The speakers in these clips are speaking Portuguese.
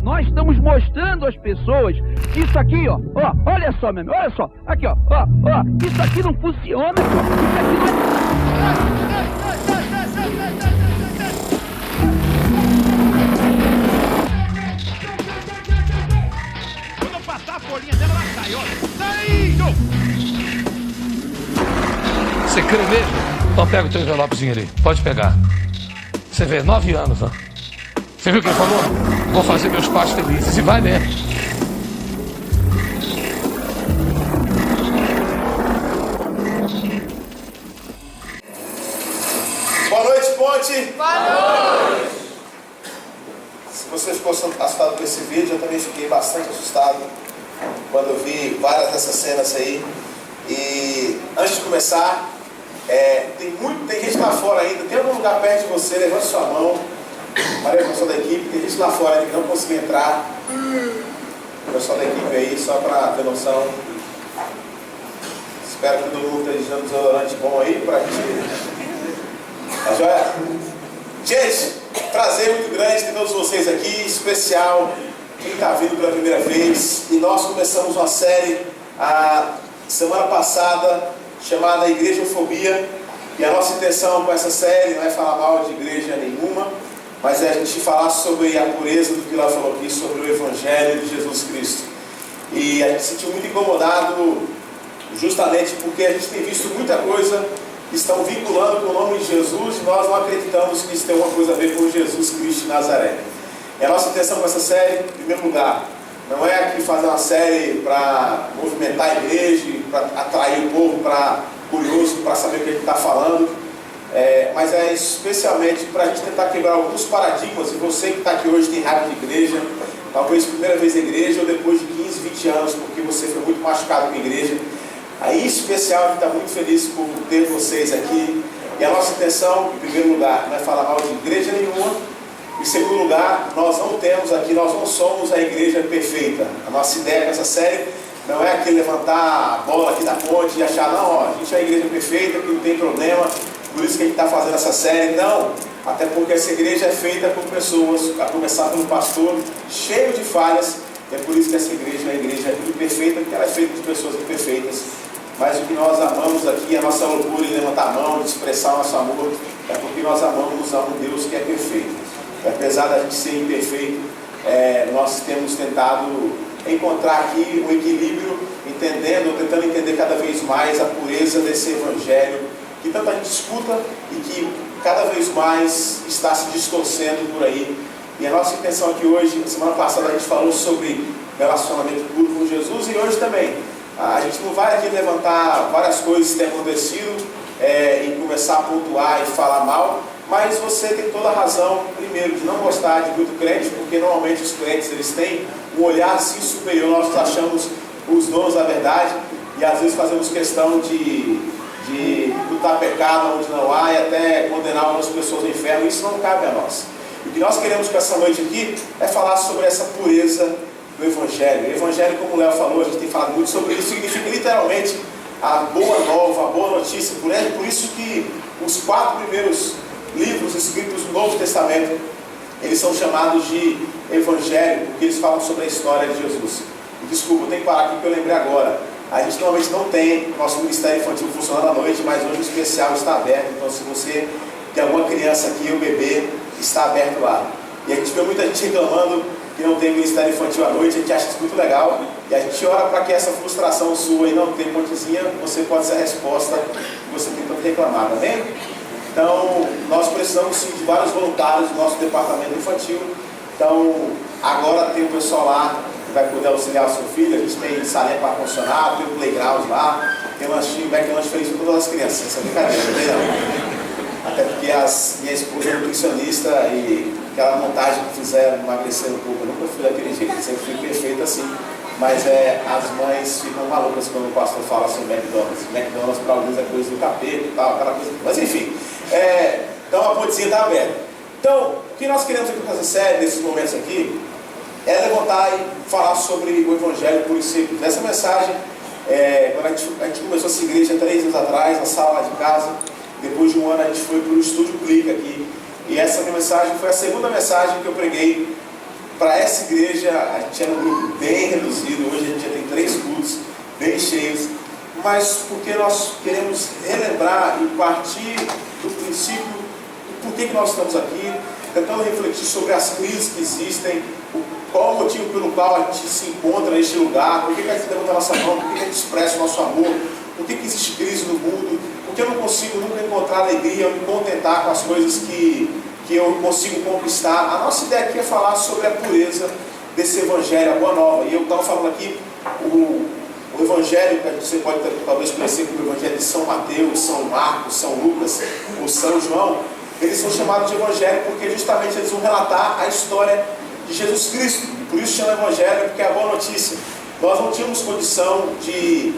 Nós estamos mostrando às pessoas que isso aqui, ó, olha só, meu amigo, olha só, aqui, ó, isso aqui não funciona, isso aqui não Quando eu passar a folhinha dela, ela cai, olha. Saindo! Você crê mesmo? Então pega o teu envelopezinho ali, pode pegar. Você vê, 9 anos, ó. Você viu o que ele falou? Vou fazer meus pais felizes. E vai mesmo. Boa noite, Ponte. Boa noite. Se você ficou assustado com esse vídeo, eu também fiquei bastante assustado quando eu vi várias dessas cenas aí. E antes de começar, tem gente lá fora ainda. Tem algum lugar perto de você? Levante sua mão. Maria, o pessoal da equipe, tem gente lá fora que não conseguiu entrar. O pessoal da equipe aí, só para ter noção. Espero que todo mundo esteja usando desodorante bom aí para gente. Tá joia? Gente, prazer muito grande ter todos vocês aqui, especial quem está vindo pela primeira vez. E nós começamos uma série a semana passada chamada Igrejofobia. E a nossa intenção com essa série não é falar mal de igreja nenhuma, mas é a gente falar sobre a pureza do que ela falou aqui, sobre o Evangelho de Jesus Cristo. E a gente se sentiu muito incomodado justamente porque a gente tem visto muita coisa que estão vinculando com o nome de Jesus e nós não acreditamos que isso tem alguma coisa a ver com Jesus Cristo de Nazaré. E a nossa intenção com essa série, em primeiro lugar, não é aqui fazer uma série para movimentar a igreja, para atrair o povo, para curioso, para saber o que a gente está falando, mas é especialmente para a gente tentar quebrar alguns paradigmas. E você que está aqui hoje tem raiva de igreja, talvez primeira vez na igreja ou depois de 15, 20 anos, porque você foi muito machucado com a igreja. Aí, em especial, a gente está muito feliz por ter vocês aqui. E a nossa intenção, em primeiro lugar, não é falar mal de igreja nenhuma. Em segundo lugar, nós não somos a igreja perfeita. A nossa ideia com essa série não é aqui levantar a bola aqui da ponte e achar, não, ó, a gente é a igreja perfeita, que não tem problema, por isso que a gente está fazendo essa série. Não, até porque essa igreja é feita por pessoas, a começar pelo pastor, cheio de falhas. É por isso que essa igreja é a igreja imperfeita, porque ela é feita de pessoas imperfeitas. Mas o que nós amamos aqui, a nossa loucura em levantar a mão, de expressar o nosso amor, é porque nós amamos a um Deus que é perfeito. E apesar da gente ser imperfeito, nós temos tentado encontrar aqui um equilíbrio, tentando entender cada vez mais a pureza desse Evangelho, que tanta gente escuta e que cada vez mais está se distorcendo por aí. E a nossa intenção aqui hoje, na semana passada a gente falou sobre relacionamento puro com Jesus, e hoje também. A gente não vai aqui levantar várias coisas que têm acontecido e começar a pontuar e falar mal, mas você tem toda a razão, primeiro, de não gostar de muito crente, porque normalmente os crentes eles têm um olhar assim superior. Nós nos achamos os donos da verdade e às vezes fazemos questão de lutar pecado onde não há e até condenar algumas pessoas ao inferno. Isso não cabe a nós. O que nós queremos com essa noite aqui é falar sobre essa pureza do Evangelho. O Evangelho, como o Léo falou, a gente tem falado muito sobre isso, significa literalmente a boa nova, a boa notícia. Por isso que os 4 primeiros livros escritos no Novo Testamento, eles são chamados de Evangelho, porque eles falam sobre a história de Jesus. E desculpa, eu tenho que parar aqui que eu lembrei agora. A gente normalmente não tem nosso ministério infantil funcionando à noite, mas hoje o especial está aberto. Então, se você tem alguma criança aqui ou bebê, está aberto lá. E a gente vê muita gente reclamando que não tem ministério infantil à noite. A gente acha isso muito legal e a gente ora para que essa frustração sua e não ter pontezinha, você pode ser a resposta que você tem tanto reclamado, amém? Então, nós precisamos sim de vários voluntários do nosso departamento infantil. Então, agora tem o pessoal lá que vai poder auxiliar o seu filho. A gente tem salinha para funcionar, tem o playground lá, tem um lanchinho, McLanche feliz para todas as crianças. Essa é brincadeira, não. Até porque minha esposa é nutricionista e aquela montagem que fizeram emagrecer um pouco, eu nunca fui daquele jeito, eu sempre fui perfeito assim. Mas as mães ficam malucas quando o pastor fala sobre McDonald's. McDonald's para alguns é coisa do capeta e tal, aquela coisa. Mas enfim, então a pontezinha está aberta. Então, o que nós queremos aqui com essa série, nesses momentos aqui, é levantar e falar sobre o Evangelho puro e simples. Nessa mensagem, quando a gente começou essa igreja 3 anos atrás, na sala lá de casa, depois de um ano a gente foi para o Estúdio Clica aqui. E essa minha mensagem foi a segunda mensagem que eu preguei para essa igreja, a gente era um grupo bem reduzido, hoje a gente já tem 3 cultos bem cheios, mas porque nós queremos relembrar e partir do princípio do porquê que nós estamos aqui, tentando refletir sobre as crises que existem, qual o motivo pelo qual a gente se encontra neste lugar, por que a gente levanta a nossa mão, por que a gente expressa o nosso amor, por que existe crise no mundo, por que eu não consigo nunca encontrar alegria, me contentar com as coisas que eu consigo conquistar. A nossa ideia aqui é falar sobre a pureza desse evangelho, a boa nova. E eu estava falando aqui, o evangelho que você pode talvez conhecer como o evangelho de São Mateus, São Marcos, São Lucas ou São João, eles são chamados de evangelho porque justamente eles vão relatar a história de Jesus Cristo. Por isso chama evangelho, porque é a boa notícia. Nós não tínhamos condição de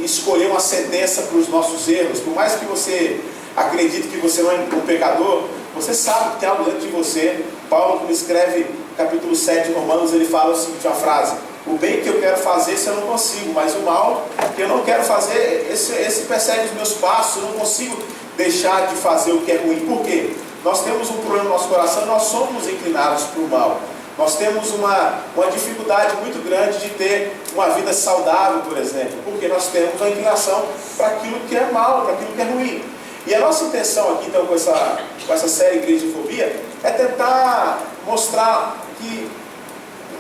escolher uma sentença para os nossos erros. Por mais que você acredite que você não é um pecador, você sabe que tem algo dentro de você. Paulo, quando escreve capítulo 7 de Romanos, ele fala o seguinte, uma frase: o bem que eu quero fazer, isso eu não consigo, mas o mal que eu não quero fazer, esse persegue os meus passos. Eu não consigo deixar de fazer o que é ruim. Por quê? Nós temos um problema no nosso coração, nós somos inclinados para o mal. Nós temos uma dificuldade muito grande de ter uma vida saudável, por exemplo, porque nós temos uma inclinação para aquilo que é mal, para aquilo que é ruim. E a nossa intenção aqui, então, com essa série Igrejafobia, é tentar mostrar que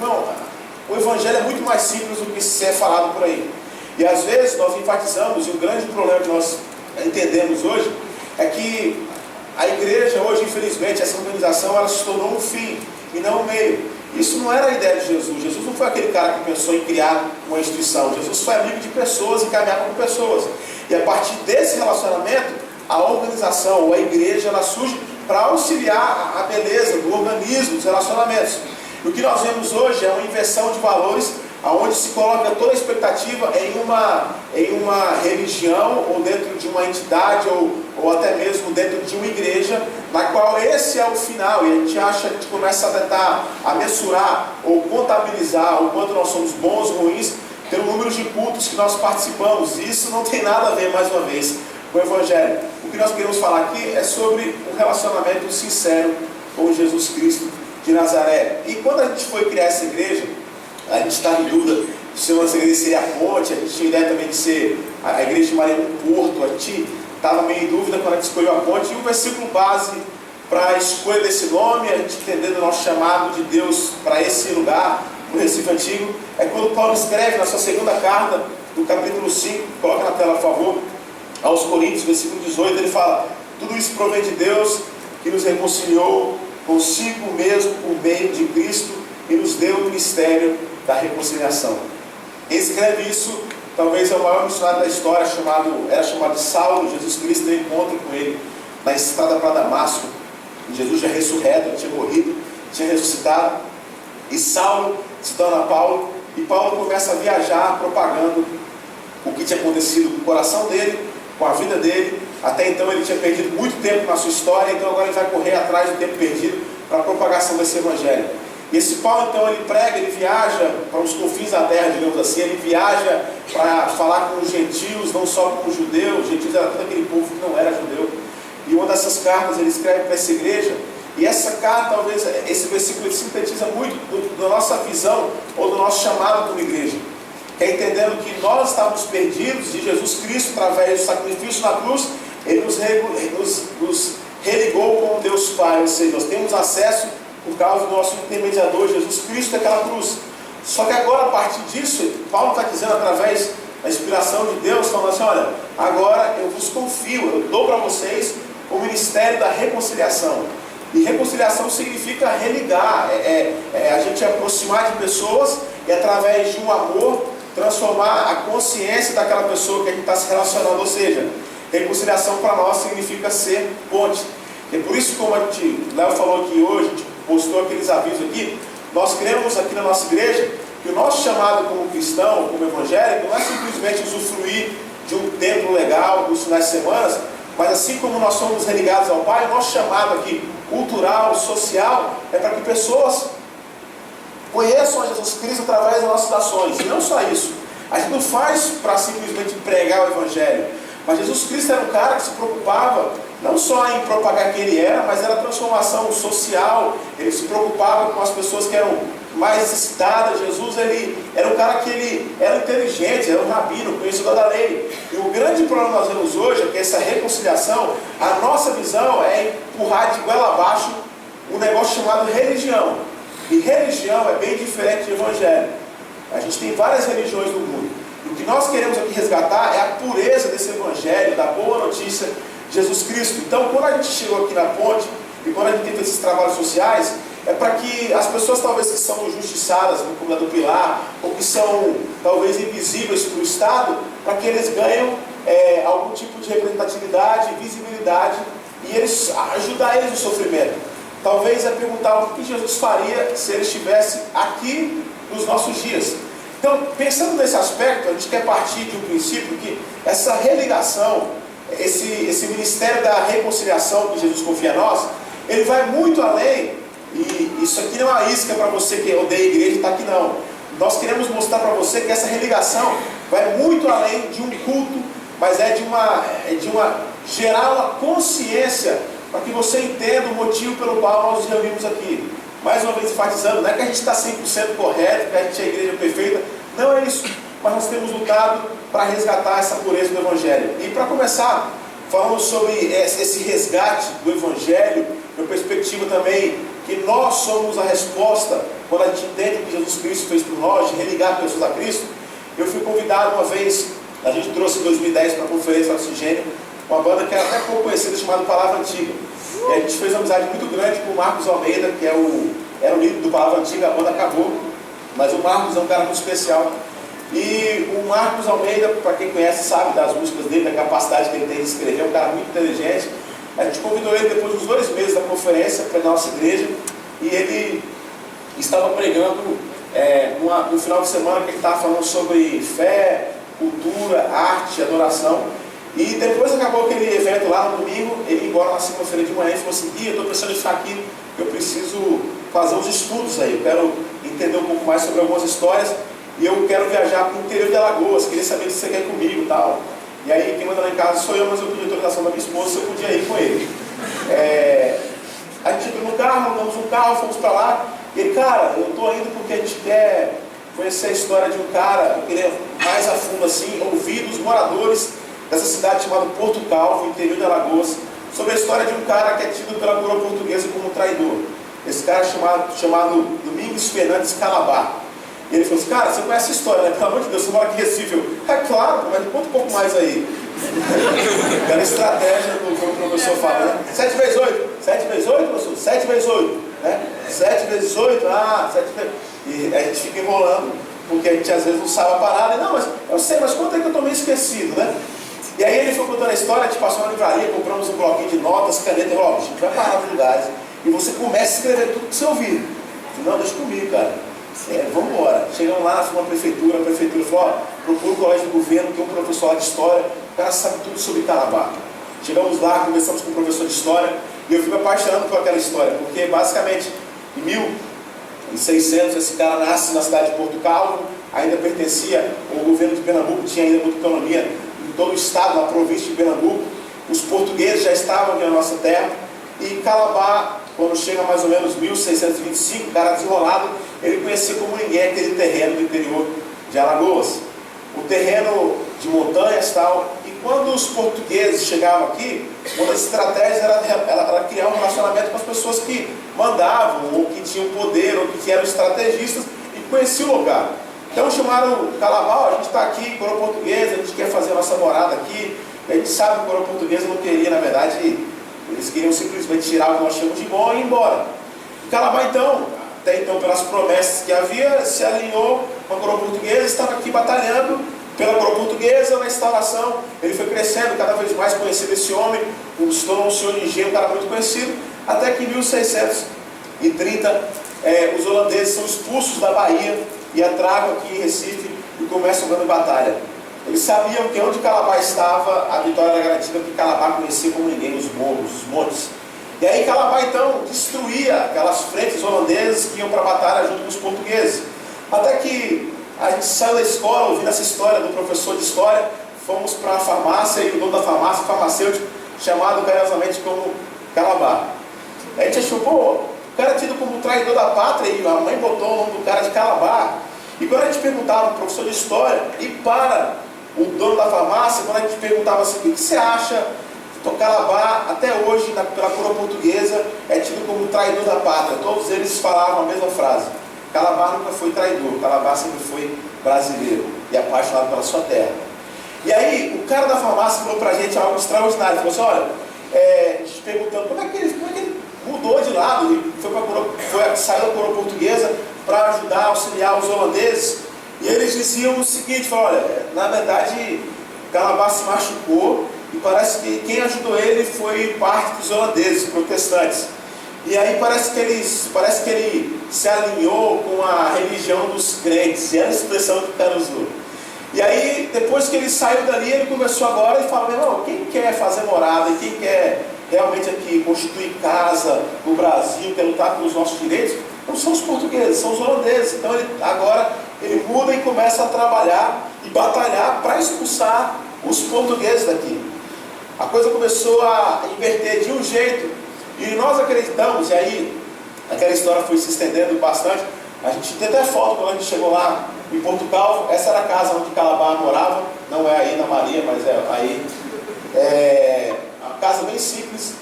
não, o Evangelho é muito mais simples do que se é falado por aí. E às vezes nós enfatizamos, e o grande problema que nós entendemos hoje, é que a igreja hoje, infelizmente, essa organização, ela se tornou um fim e não um meio. Isso não era a ideia de Jesus. Jesus não foi aquele cara que pensou em criar uma instituição. Jesus foi amigo de pessoas e caminhava com pessoas. E a partir desse relacionamento, a organização ou a igreja, ela surge para auxiliar a beleza do organismo, dos relacionamentos. E o que nós vemos hoje é uma inversão de valores, onde se coloca toda a expectativa em uma religião, ou dentro de uma entidade, ou até mesmo dentro de uma igreja, na qual esse é o final. E a gente começa a tentar mensurar ou contabilizar o quanto nós somos bons ou ruins pelo número de cultos que nós participamos. E isso não tem nada a ver, mais uma vez, com o Evangelho. O que nós queremos falar aqui é sobre um relacionamento sincero com Jesus Cristo de Nazaré. E quando a gente foi criar essa igreja, a gente estava em dúvida se a nossa igreja seria a ponte, a gente tinha ideia também de ser a igreja de Maria do Porto, a gente estava meio em dúvida quando a gente escolheu a ponte. E o versículo base para a escolha desse nome, a gente entendendo o nosso chamado de Deus para esse lugar, no Recife Antigo, é quando Paulo escreve na sua segunda carta, no capítulo 5, coloca na tela, por favor, aos Coríntios, versículo 18, ele fala: tudo isso provém de Deus, que nos reconciliou consigo mesmo por meio de Cristo e nos deu o ministério da reconciliação. Quem escreve isso, talvez é o maior missionário da história, era chamado de Saulo. Jesus Cristo tem encontro com ele na estrada para Damasco. Jesus já ressurreto, ele tinha morrido, tinha ressuscitado. E Saulo se torna Paulo, e Paulo começa a viajar propagando o que tinha acontecido com o coração dele, com a vida dele. Até então ele tinha perdido muito tempo na sua história, então agora ele vai correr atrás do tempo perdido para a propagação desse evangelho. E esse Paulo, então, ele prega, ele viaja para os confins da terra, digamos assim, ele viaja para falar com os gentios, não só com os judeus. Os gentios era todo aquele povo que não era judeu. E uma dessas cartas ele escreve para essa igreja, e essa carta, talvez, esse versículo, ele sintetiza muito da nossa visão, ou do nosso chamado como igreja. Que é entendendo que nós estávamos perdidos, e Jesus Cristo, através do sacrifício na cruz, ele nos religou com Deus Pai, ou seja, nós temos acesso por causa do nosso intermediador, Jesus Cristo, daquela cruz. Só que agora, a partir disso, Paulo está dizendo, através da inspiração de Deus, falando assim: olha, agora eu vos confio, eu dou para vocês o ministério da reconciliação. E reconciliação significa religar, a gente aproximar de pessoas e, através de um amor, transformar a consciência daquela pessoa que a gente está se relacionando. Ou seja, reconciliação para nós significa ser ponte. E por isso, como Léo falou aqui hoje, a gente postou aqueles avisos aqui, nós cremos aqui na nossa igreja que o nosso chamado como cristão, como evangélico, não é simplesmente usufruir de um templo legal dos finais de semana, mas assim como nós somos religados ao Pai, o nosso chamado aqui, cultural, social, é para que pessoas conheçam a Jesus Cristo através das nossas ações. E não só isso, a gente não faz para simplesmente pregar o evangelho, Mas Jesus Cristo era um cara que se preocupava não só em propagar quem ele era, mas era a transformação social. Ele se preocupava com as pessoas que eram mais necessitadas. Jesus, ele era um cara que ele era inteligente, era um rabino, conhecedor da lei. E o grande problema que nós vemos hoje é que essa reconciliação, a nossa visão é empurrar de goela abaixo um negócio chamado religião. E religião é bem diferente de evangelho. A gente tem várias religiões no mundo. E o que nós queremos aqui resgatar é a pureza desse evangelho, da boa notícia de Jesus Cristo. Então, quando a gente chegou aqui na ponte, e quando a gente tem esses trabalhos sociais, é para que as pessoas talvez que são injustiçadas no Comuna do Pilar, ou que são talvez invisíveis para o Estado, para que eles ganhem algum tipo de representatividade, visibilidade, e eles ajudar eles no sofrimento. Talvez é perguntar o que Jesus faria se ele estivesse aqui nos nossos dias. Então, pensando nesse aspecto, a gente quer partir de um princípio que essa religação, esse ministério da reconciliação que Jesus confia a nós, ele vai muito além, e isso aqui não é uma isca para você que odeia a igreja e está aqui não. Nós queremos mostrar para você que essa religação vai muito além de um culto, mas é de gerar uma consciência para que você entenda o motivo pelo qual nós nos reunimos aqui. Mais uma vez enfatizando, não é que a gente está 100% correto, que a gente é a igreja perfeita, não é isso, mas nós temos lutado para resgatar essa pureza do Evangelho. E para começar, falando sobre esse resgate do Evangelho, na perspectiva também que nós somos a resposta, quando a gente entende o que Jesus Cristo fez por nós, de religar pessoas a Cristo. Eu fui convidado uma vez, a gente trouxe em 2010 para a conferência Oxigênio, uma banda que era até pouco conhecida, chamada Palavra Antiga. E a gente fez uma amizade muito grande com o Marcos Almeida, que era o líder do Palavra Antiga. A banda acabou, mas o Marcos é um cara muito especial. E o Marcos Almeida, para quem conhece, sabe das músicas dele, da capacidade que ele tem de escrever, é um cara muito inteligente. A gente convidou ele depois dos 2 meses da conferência para a nossa igreja, e ele estava pregando no final de semana, que ele estava falando sobre fé, cultura, arte, adoração. E depois acabou aquele evento lá no domingo, ele ia embora na segunda-feira de manhã e falou assim: Gui, eu estou pensando em ficar aqui, eu preciso fazer uns estudos aí, eu quero entender um pouco mais sobre algumas histórias, e eu quero viajar para o interior de Alagoas, queria saber se você quer ir comigo e tal. E aí quem manda lá em casa sou eu, mas eu pedi autorização da minha esposa se eu podia ir com ele. A gente entrou no carro, mandamos um carro, fomos para lá, e ele, cara, eu estou indo porque a gente quer conhecer a história de um cara, eu queria mais a fundo assim, ouvir dos moradores dessa cidade chamada Porto Calvo, interior de Alagoas, sobre a história de um cara que é tido pela coroa portuguesa como um traidor. Esse cara chamado Domingos Fernandes Calabar. E ele falou assim: cara, você conhece a história, né? Pelo amor de Deus, você mora aqui em Recife. É claro, mas conta um pouco mais aí. Aquela estratégia do professor fala, né? 7 vezes 8. 7 vezes 8, professor? 7 vezes 8. Né? 7 vezes 8, 7 vezes... E a gente fica enrolando, porque a gente às vezes não sabe a parada. Não, mas eu sei, mas conta aí que eu estou meio esquecido, né? E aí ele foi contando a história, a gente passou na livraria, compramos um bloquinho de notas, caneta, e falou: a gente vai parar nos lugares e você começa a escrever tudo que você ouvir. Eu falei: não, deixa comigo, cara. Vamos embora. Chegamos lá na prefeitura, a prefeitura falou: procura o colégio do governo, tem um professor lá de história, o cara sabe tudo sobre Calabar. Chegamos lá, conversamos com o professor de história, e eu fico apaixonado por aquela história, porque basicamente em 1600 esse cara nasce na cidade de Porto Calvo, ainda pertencia ao governo de Pernambuco, tinha ainda muita economia em todo o estado, na província de Pernambuco. Os portugueses já estavam aqui na nossa terra, e Calabar, quando chega mais ou menos 1625, o cara desenrolado, ele conhecia como ninguém aquele terreno do interior de Alagoas. O terreno de montanhas e tal. E quando os portugueses chegavam aqui, uma das estratégias era criar um relacionamento com as pessoas que mandavam, ou que tinham poder, ou que eram estrategistas e conheciam o lugar. Então chamaram Calabar: a gente está aqui, coroa portuguesa, a gente quer fazer a nossa morada aqui. E a gente sabe que a coroa portuguesa não queria, na verdade, eles queriam simplesmente tirar o que nós chamamos de bom e ir embora. E Calabar, então, até então, pelas promessas que havia, se alinhou com a coroa portuguesa, estava aqui batalhando pela coroa portuguesa na instauração. Ele foi crescendo, cada vez mais conhecido esse homem, se tornou um senhor de engenho, um cara muito conhecido, até que em 1630 os holandeses são expulsos da Bahia e atracam aqui em Recife e começam dando batalha. Eles sabiam que onde Calabar estava, a vitória era garantida, porque Calabar conhecia como ninguém os morros, os montes. E aí Calabar então destruía aquelas frentes holandesas que iam para a batalha junto com os portugueses. Até que a gente saiu da escola ouvindo essa história do professor de história, fomos para a farmácia e o dono da farmácia, o farmacêutico, chamado carinhosamente como Calabar. A gente achou, pô, o cara é tido como traidor da pátria e a mãe botou o nome do cara de Calabar. E quando a gente perguntava para o professor de história e para o dono da farmácia, quando a gente perguntava assim, o que você acha? O Calabar, até hoje, pela coroa portuguesa, é tido como traidor da pátria. Todos eles falavam a mesma frase. Calabar nunca foi traidor, Calabar sempre foi brasileiro e apaixonado pela sua terra. E aí, o cara da farmácia falou pra gente algo extraordinário. Ele falou assim, olha, a gente perguntando como é que ele mudou de lado, ele saiu da coroa portuguesa para ajudar, auxiliar os holandeses. E eles diziam o seguinte, falaram, olha, na verdade, Calabar se machucou e parece que quem ajudou ele foi parte dos holandeses, protestantes. E aí parece que ele se alinhou com a religião dos crentes, e era a expressão que o cara usou. E aí, depois que ele saiu dali, ele começou agora e falou, meu irmão, quem quer fazer morada e quem quer realmente aqui constituir casa no Brasil, quer lutar pelos nossos direitos, não são os portugueses, são os holandeses. Então agora ele muda e começa a trabalhar e batalhar para expulsar os portugueses daqui. A coisa começou a inverter de um jeito, e nós acreditamos, e aí aquela história foi se estendendo bastante. A gente tem até foto quando a gente chegou lá em Portugal. Essa era a casa onde Calabar morava, não é aí na Maria, mas é aí. Uma casa bem simples,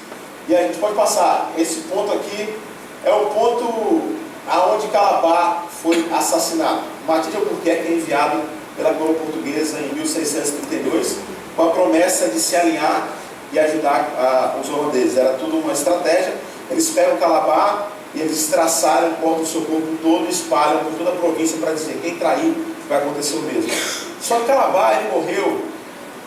e a gente pode passar. Esse ponto aqui é o ponto aonde Calabar foi assassinado. Matilde Albuquerque é enviado pela coroa portuguesa em 1632 com a promessa de se alinhar e ajudar os holandeses. Era tudo uma estratégia. Eles pegam Calabar e eles traçaram, cortam o seu corpo todo e espalham por toda a província para dizer, quem trair vai acontecer o mesmo. Só que Calabar, ele morreu,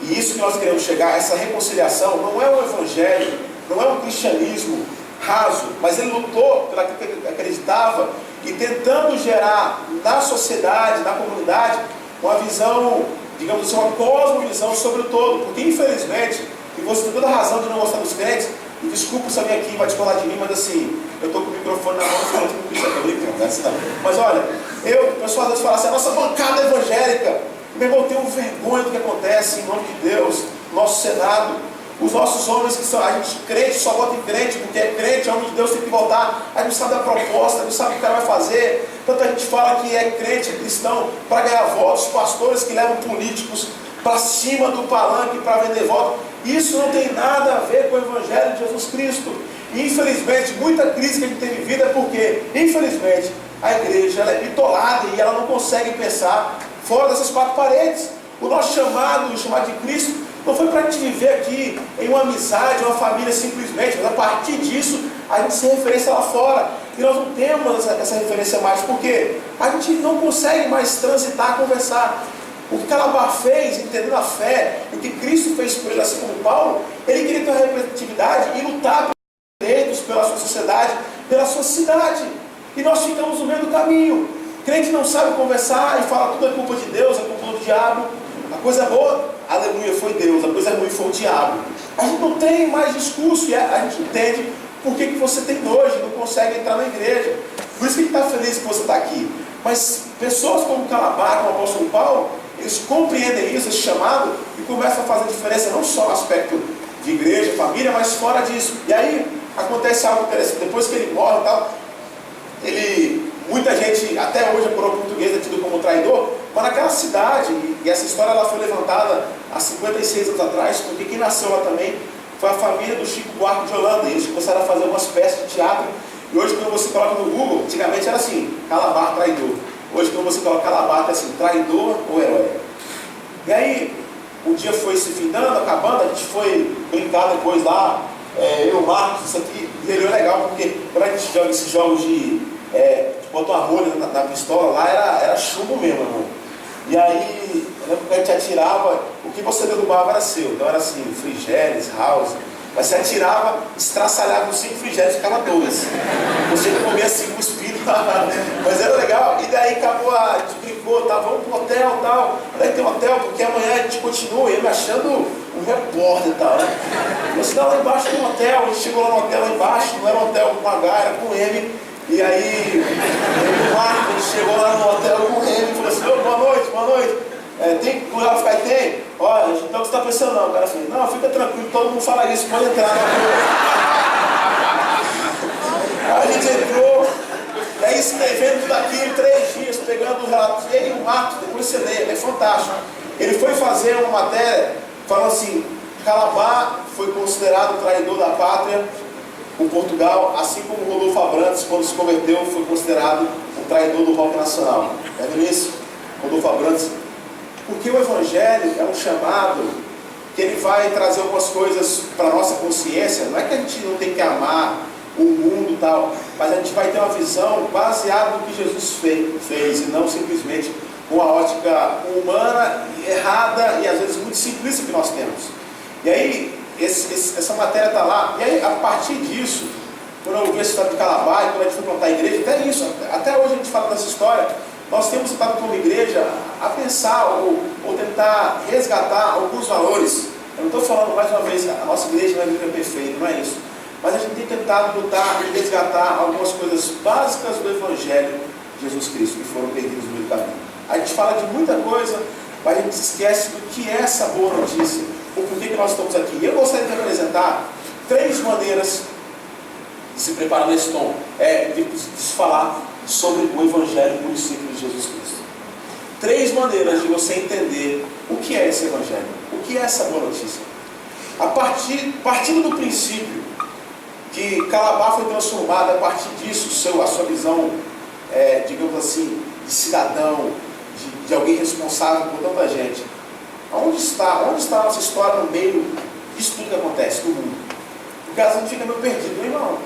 e isso que nós queremos chegar, essa reconciliação, não é um evangelho, não é um cristianismo raso, mas ele lutou pelo que ele acreditava e tentando gerar na sociedade, na comunidade, uma visão, digamos assim, uma cosmovisão sobre o todo, porque infelizmente, e você tem toda a razão de não gostar dos crentes, e desculpa se alguém aqui vai discordar de mim, mas assim, eu estou com o microfone na mão, falando com o Cristo, eu brincando, né? Mas olha, o pessoal às vezes fala assim, a nossa bancada evangélica, meu irmão, eu tenho vergonha do que acontece em nome de Deus, no nosso Senado, os nossos homens que são, a gente crente, só vota em crente, porque é crente, é homem de Deus, tem que votar, a gente sabe da proposta, a gente sabe o que o cara vai fazer, tanto a gente fala que é crente, é cristão, para ganhar votos, pastores que levam políticos para cima do palanque para vender voto. Isso não tem nada a ver com o Evangelho de Jesus Cristo. E infelizmente, muita crise que a gente tem vivido é porque, infelizmente, a igreja ela é bitolada e ela não consegue pensar fora dessas quatro paredes. O nosso chamado, o chamado de Cristo, não foi para a gente viver aqui em uma amizade, uma família simplesmente, mas a partir disso a gente se referencia lá fora. E nós não temos essa referência mais, porque a gente não consegue mais transitar, conversar. O que Calabar fez, entendendo a fé, o que Cristo fez por ele, assim como Paulo, ele queria ter uma representatividade e lutar pelos direitos, pela sua sociedade, pela sua cidade. E nós ficamos no meio do caminho. Crente não sabe conversar e fala tudo é culpa de Deus, é culpa do diabo. A coisa boa, aleluia, foi Deus, a coisa ruim foi o diabo. A gente não tem mais discurso e a gente entende por que você tem nojo, não consegue entrar na igreja. Por isso que a gente está feliz que você está aqui. Mas pessoas como Calabar, como o apóstolo Paulo, eles compreendem isso, esse chamado, e começam a fazer diferença não só no aspecto de igreja, família, mas fora disso. E aí acontece algo interessante. Depois que ele morre e tal, muita gente, até hoje a coroa portuguesa é tido como traidor, mas naquela cidade, e essa história ela foi levantada há 56 anos atrás, porque quem nasceu lá também foi a família do Chico Buarque de Holanda, e eles começaram a fazer algumas peças de teatro, e hoje quando você coloca no Google, antigamente era assim, Calabar traidor. Hoje quando você coloca Calabar, é assim, traidor ou herói. E aí, o dia foi se findando, acabando, a gente foi brincar depois lá, eu, Marcos, isso aqui, e ele é legal, porque quando a gente joga esses jogos de botou uma rolha na pistola lá, era chumbo mesmo, irmão. E aí, eu lembro que a gente atirava, o que você derrubava era seu. Então era assim, frigeres, house. Mas você atirava, estraçalhava os 5 frigeres, ficava 2. Você comia 5 espinos, mas era legal. E daí acabou, a gente brincou, tá, vamos pro hotel e tal. Daí tem um hotel, porque amanhã a gente continua, ele me achando um repórter e tal, né? Você tá lá embaixo do hotel, a gente chegou lá no hotel lá embaixo, não era um hotel com H, era com M. E aí, o Marcos chegou lá no hotel com ele e falou assim, oh, boa noite, tem lugar para ficar? Tem? olha, então você está pensando não. O cara falou, não, fica tranquilo, todo mundo fala isso, pode entrar. Aí a gente entrou, e aí escrevendo tudo aquilo, 3 dias, pegando os relatos. E aí o Atos, depois você lê, é fantástico. Ele foi fazer uma matéria, falando assim, Calabá foi considerado traidor da pátria por Portugal, assim como Rodolfo Abrantes, quando se converteu, foi considerado o traidor do rock nacional. É vendo isso? Rodolfo Abrantes. Porque o Evangelho é um chamado que ele vai trazer algumas coisas para a nossa consciência. Não é que a gente não tem que amar o mundo e tal, mas a gente vai ter uma visão baseada no que Jesus fez e não simplesmente com a ótica humana, errada e às vezes muito simplista que nós temos. E aí, essa matéria está lá, e aí a partir disso, quando eu vi a história de Calabá e quando a gente foi plantar a igreja, até isso, até hoje a gente fala dessa história, nós temos estado como igreja a pensar ou tentar resgatar alguns valores. Eu não estou falando mais uma vez, a nossa igreja não é igreja perfeita, não é isso. Mas a gente tem tentado lutar e resgatar algumas coisas básicas do Evangelho de Jesus Cristo, que foram perdidas no meio do caminho. A gente fala de muita coisa, mas a gente esquece do que é essa boa notícia, ou por que nós estamos aqui. Eu gostaria de apresentar 3 maneiras de se preparar nesse tom, de se falar sobre o Evangelho puro e simples de Jesus Cristo. 3 maneiras de você entender o que é esse Evangelho, o que é essa boa notícia. Partindo do princípio que Calabá foi transformada, a partir disso, a sua visão, digamos assim, de cidadão, de alguém responsável por tanta gente. Onde está a nossa história no meio disso tudo que acontece no mundo? Porque às vezes fica meio perdido. Meu irmão,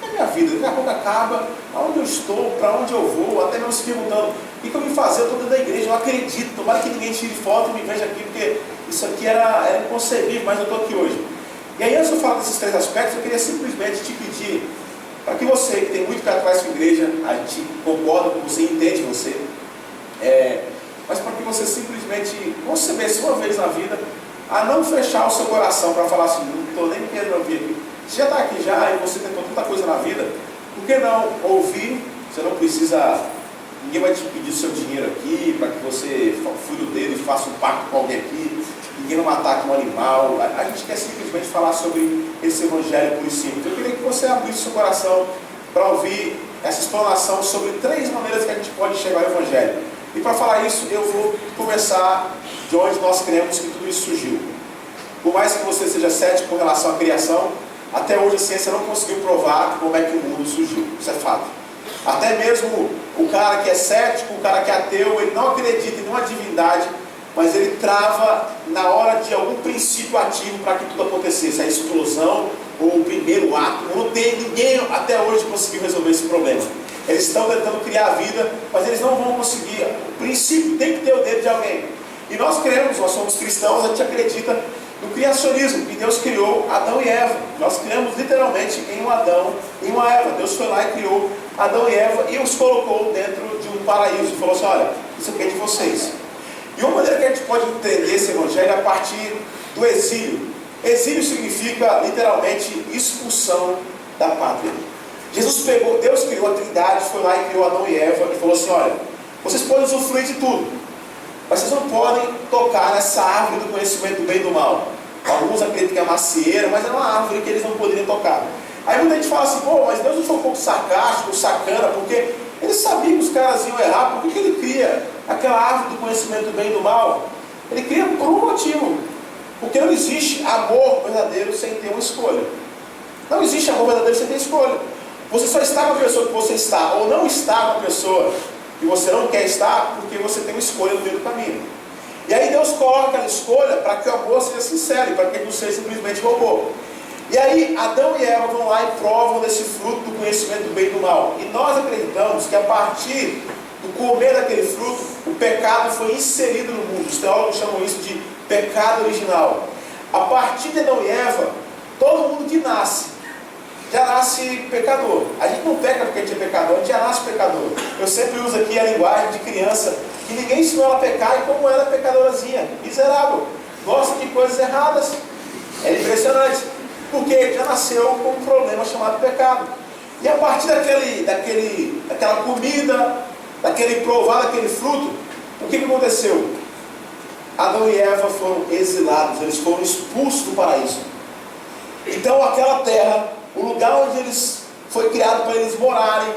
é a minha vida, daqui a pouco acaba, aonde eu estou, para onde eu vou, até mesmo se perguntando, o que eu vim fazer? Eu estou dentro da igreja, eu acredito, tomara que ninguém tire foto e me veja aqui, porque isso aqui era inconcebível, mas eu estou aqui hoje. E aí, antes de eu falar desses 3 aspectos, eu queria simplesmente te pedir, para que você, que tem muito pé atrás com a igreja, a gente concorda com você, entende você, mas para que você simplesmente concebesse uma vez na vida, a não fechar o seu coração para falar assim, não estou nem querendo ouvir aqui. Você já está aqui já e você tentou tanta coisa na vida, por que não ouvir? Você não precisa, ninguém vai te pedir seu dinheiro aqui, para que você fure o dedo e faça um pacto com alguém aqui, ninguém não ataque um animal. A gente quer simplesmente falar sobre esse Evangelho puro e simples. Eu queria que você abrisse seu coração para ouvir essa explanação sobre 3 maneiras que a gente pode chegar ao Evangelho. E para falar isso, eu vou começar de onde nós cremos que tudo isso surgiu. Por mais que você seja cético com relação à criação, até hoje a ciência não conseguiu provar como é que o mundo surgiu. Isso é fato. Até mesmo o cara que é cético, o cara que é ateu, ele não acredita em nenhuma divindade, mas ele trava na hora de algum princípio ativo para que tudo acontecesse, a explosão ou o primeiro ato. Não tem ninguém até hoje conseguiu resolver esse problema. Eles estão tentando criar a vida, mas eles não vão conseguir. O princípio tem que ter o dedo de alguém. E nós cremos, nós somos cristãos, a gente acredita no criacionismo, que Deus criou Adão e Eva. Nós cremos literalmente em um Adão e uma Eva. Deus foi lá e criou Adão e Eva e os colocou dentro de um paraíso. E falou assim, olha, isso aqui é de vocês. E uma maneira que a gente pode entender esse Evangelho é a partir do exílio. Exílio significa literalmente expulsão da pátria. Deus criou a Trindade, foi lá e criou Adão e Eva e falou assim, olha, vocês podem usufruir de tudo, mas vocês não podem tocar nessa árvore do conhecimento do bem e do mal. Alguns acreditam que é macieira, mas é uma árvore que eles não poderiam tocar. Aí muita gente fala assim, pô, mas Deus não foi um pouco sarcástico, sacana, porque ele sabia que os caras iam errar, por que ele cria aquela árvore do conhecimento do bem e do mal? Ele cria por um motivo, porque não existe amor verdadeiro sem ter uma escolha. Não existe amor verdadeiro sem ter escolha. Você só está com a pessoa que você está, ou não está com a pessoa que você não quer estar, porque você tem uma escolha no meio do caminho. E aí Deus coloca aquela escolha para que o amor seja sincero, para que não seja simplesmente robô. E aí Adão e Eva vão lá e provam desse fruto do conhecimento do bem e do mal. E nós acreditamos que a partir do comer daquele fruto, o pecado foi inserido no mundo. Os teólogos chamam isso de pecado original. A partir de Adão e Eva, todo mundo que nasce já nasce pecador. A gente não peca porque a gente é pecador, a gente já nasce pecador. Eu sempre uso aqui a linguagem de criança, que ninguém ensinou ela a pecar, e como ela é pecadorazinha, miserável, gosta de coisas erradas. É impressionante, porque já nasceu com um problema chamado pecado. E a partir daquela comida, daquele provar daquele fruto, o que aconteceu? Adão e Eva foram exilados, eles foram expulsos do paraíso. Então aquela terra, o lugar onde eles foi criado para eles morarem,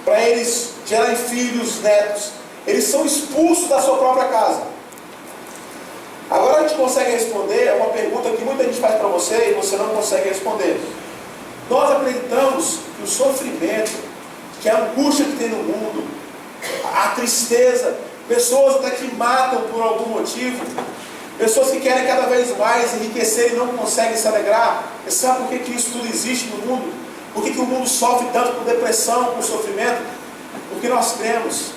para eles gerarem filhos, netos, eles são expulsos da sua própria casa. Agora a gente consegue responder uma pergunta que muita gente faz para você e você não consegue responder. Nós acreditamos que o sofrimento, que a angústia que tem no mundo, a tristeza, pessoas até que matam por algum motivo, pessoas que querem cada vez mais enriquecer e não conseguem se alegrar. E sabe por que isso tudo existe no mundo? Por que o mundo sofre tanto por depressão, por sofrimento? Porque nós cremos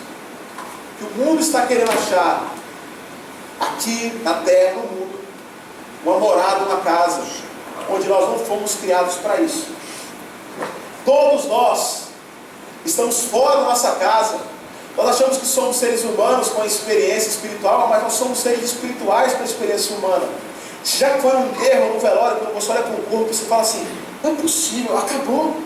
que o mundo está querendo achar aqui na terra, no mundo, uma morada, uma casa, onde nós não fomos criados para isso. Todos nós estamos fora da nossa casa. Nós achamos que somos seres humanos com a experiência espiritual, mas nós somos seres espirituais com a experiência humana. Já que foi um enterro, um velório, quando você olha para um corpo, você fala assim, não é possível, acabou.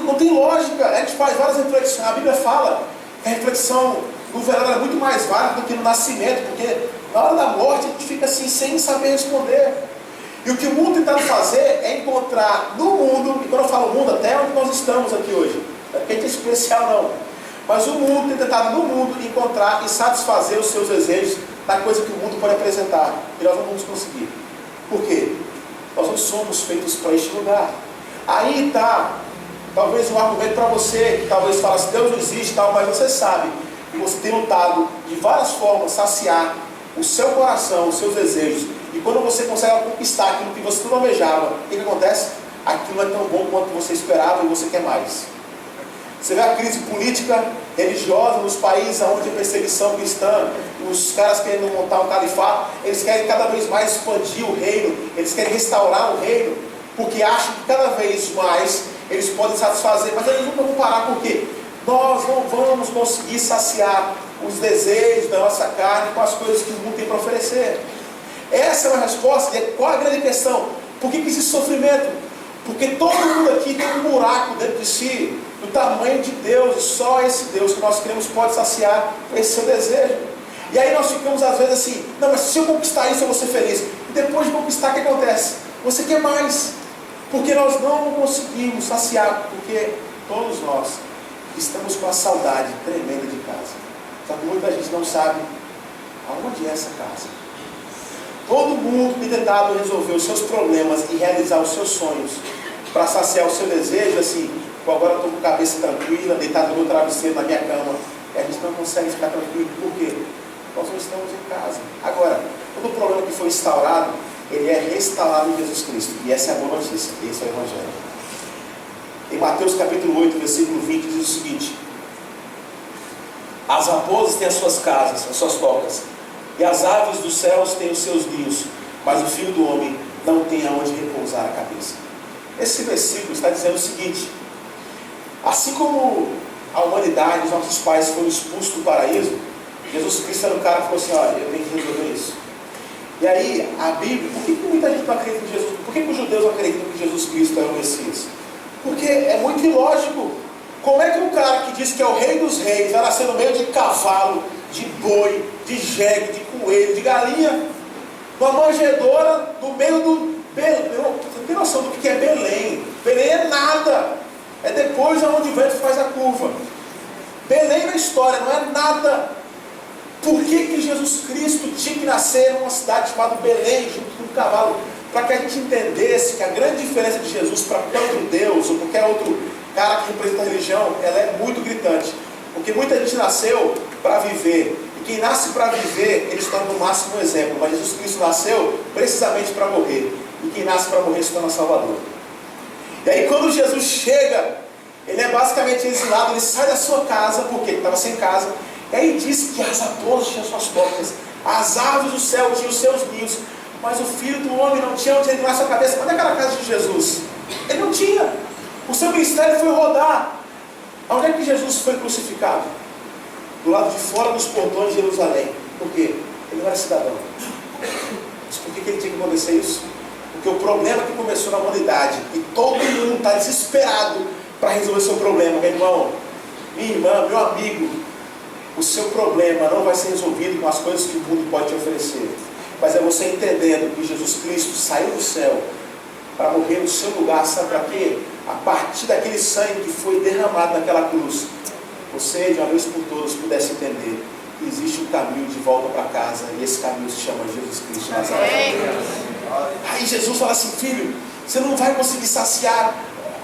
Não tem lógica. A gente faz várias reflexões. A Bíblia fala que a reflexão no velório é muito mais válida do que no nascimento, porque na hora da morte a gente fica assim, sem saber responder. E o que o mundo está tentando fazer é encontrar no mundo, e quando eu falo mundo, até onde nós estamos aqui hoje, não é porque a gente é especial não, mas o mundo tem tentado no mundo encontrar e satisfazer os seus desejos da coisa que o mundo pode apresentar, e nós não vamos conseguir. Por quê? Nós não somos feitos para este lugar. Aí está talvez um argumento para você, que talvez fale assim, Deus não existe, tal, mas você sabe que você tem lutado de várias formas saciar o seu coração, os seus desejos, e quando você consegue conquistar aquilo que você não almejava, o que acontece? Aquilo não é tão bom quanto você esperava e você quer mais. Você vê a crise política, religiosa nos países onde a perseguição cristã, os caras querendo montar um califato, eles querem cada vez mais expandir o reino, eles querem restaurar o reino, porque acham que cada vez mais eles podem satisfazer, mas eles nunca vão parar, por quê? Nós não vamos conseguir saciar os desejos da nossa carne com as coisas que o mundo tem para oferecer. Essa é uma resposta. Qual a grande questão? Por que existe sofrimento? Porque todo mundo aqui tem um buraco dentro de si, do tamanho de Deus, e só esse Deus que nós queremos pode saciar esse seu desejo. E aí nós ficamos às vezes assim, não, mas se eu conquistar isso eu vou ser feliz. E depois de conquistar, o que acontece? Você quer mais, porque nós não conseguimos saciar, porque todos nós estamos com a saudade tremenda de casa. Só que muita gente não sabe aonde é essa casa. Todo mundo tem tentado resolver os seus problemas e realizar os seus sonhos para saciar o seu desejo, assim, agora eu estou com a cabeça tranquila, deitado no meu travesseiro, na minha cama, e a gente não consegue ficar tranquilo. Por quê? Nós não estamos em casa. Agora, todo problema que foi instaurado, ele é restaurado em Jesus Cristo, e essa é a boa notícia, esse é o Evangelho. Em Mateus capítulo 8, versículo 20, diz o seguinte: as raposas têm as suas casas, as suas tocas, e as aves dos céus têm os seus ninhos, mas o Filho do Homem não tem aonde repousar a cabeça. Esse versículo está dizendo o seguinte: assim como a humanidade, os nossos pais foram expulsos do paraíso, Jesus Cristo era o cara que falou assim, olha, eu tenho que resolver isso. E aí, a Bíblia, por que muita gente não acredita em Jesus? Por que os judeus não acreditam que Jesus Cristo é o Messias? Porque é muito ilógico. Como é que um cara que diz que é o rei dos reis vai nascer no meio de cavalo, de boi, de jegue, de coelho, de galinha, numa manjedoura, no meio do Belém? Você tem noção do que é Belém? Belém é nada. É depois onde o vento faz a curva. Belém na história não é nada. Por que Jesus Cristo tinha que nascer numa cidade chamada Belém, junto com um cavalo? Para que a gente entendesse que a grande diferença de Jesus para qualquer outro Deus, ou qualquer outro cara que representa a religião, ela é muito gritante. Porque muita gente nasceu para viver. E quem nasce para viver, ele se torna no máximo um exemplo. Mas Jesus Cristo nasceu precisamente para morrer. E quem nasce para morrer se torna Salvador. E aí quando Jesus chega, ele é basicamente exilado, ele sai da sua casa, porque ele estava sem casa. E aí diz que as raposas tinham suas tocas, as aves do céu tinham os seus ninhos, mas o Filho do Homem não tinha onde reclinar sua cabeça. Onde é aquela casa de Jesus? Ele não tinha. O seu ministério foi rodar. Onde é que Jesus foi crucificado? Do lado de fora dos portões de Jerusalém. Por quê? Ele não era cidadão. Mas por que ele tinha que acontecer isso? Porque o problema que começou na humanidade, e todo mundo está desesperado para resolver seu problema, meu irmão, minha irmã, meu amigo, o seu problema não vai ser resolvido com as coisas que o mundo pode te oferecer, mas é você entendendo que Jesus Cristo saiu do céu para morrer no seu lugar. Sabe para quê? A partir daquele sangue que foi derramado naquela cruz, você de uma vez por todas pudesse entender que existe um caminho de volta para casa, e esse caminho se chama Jesus Cristo de Nazaré. Aí Jesus fala assim: filho, você não vai conseguir saciar,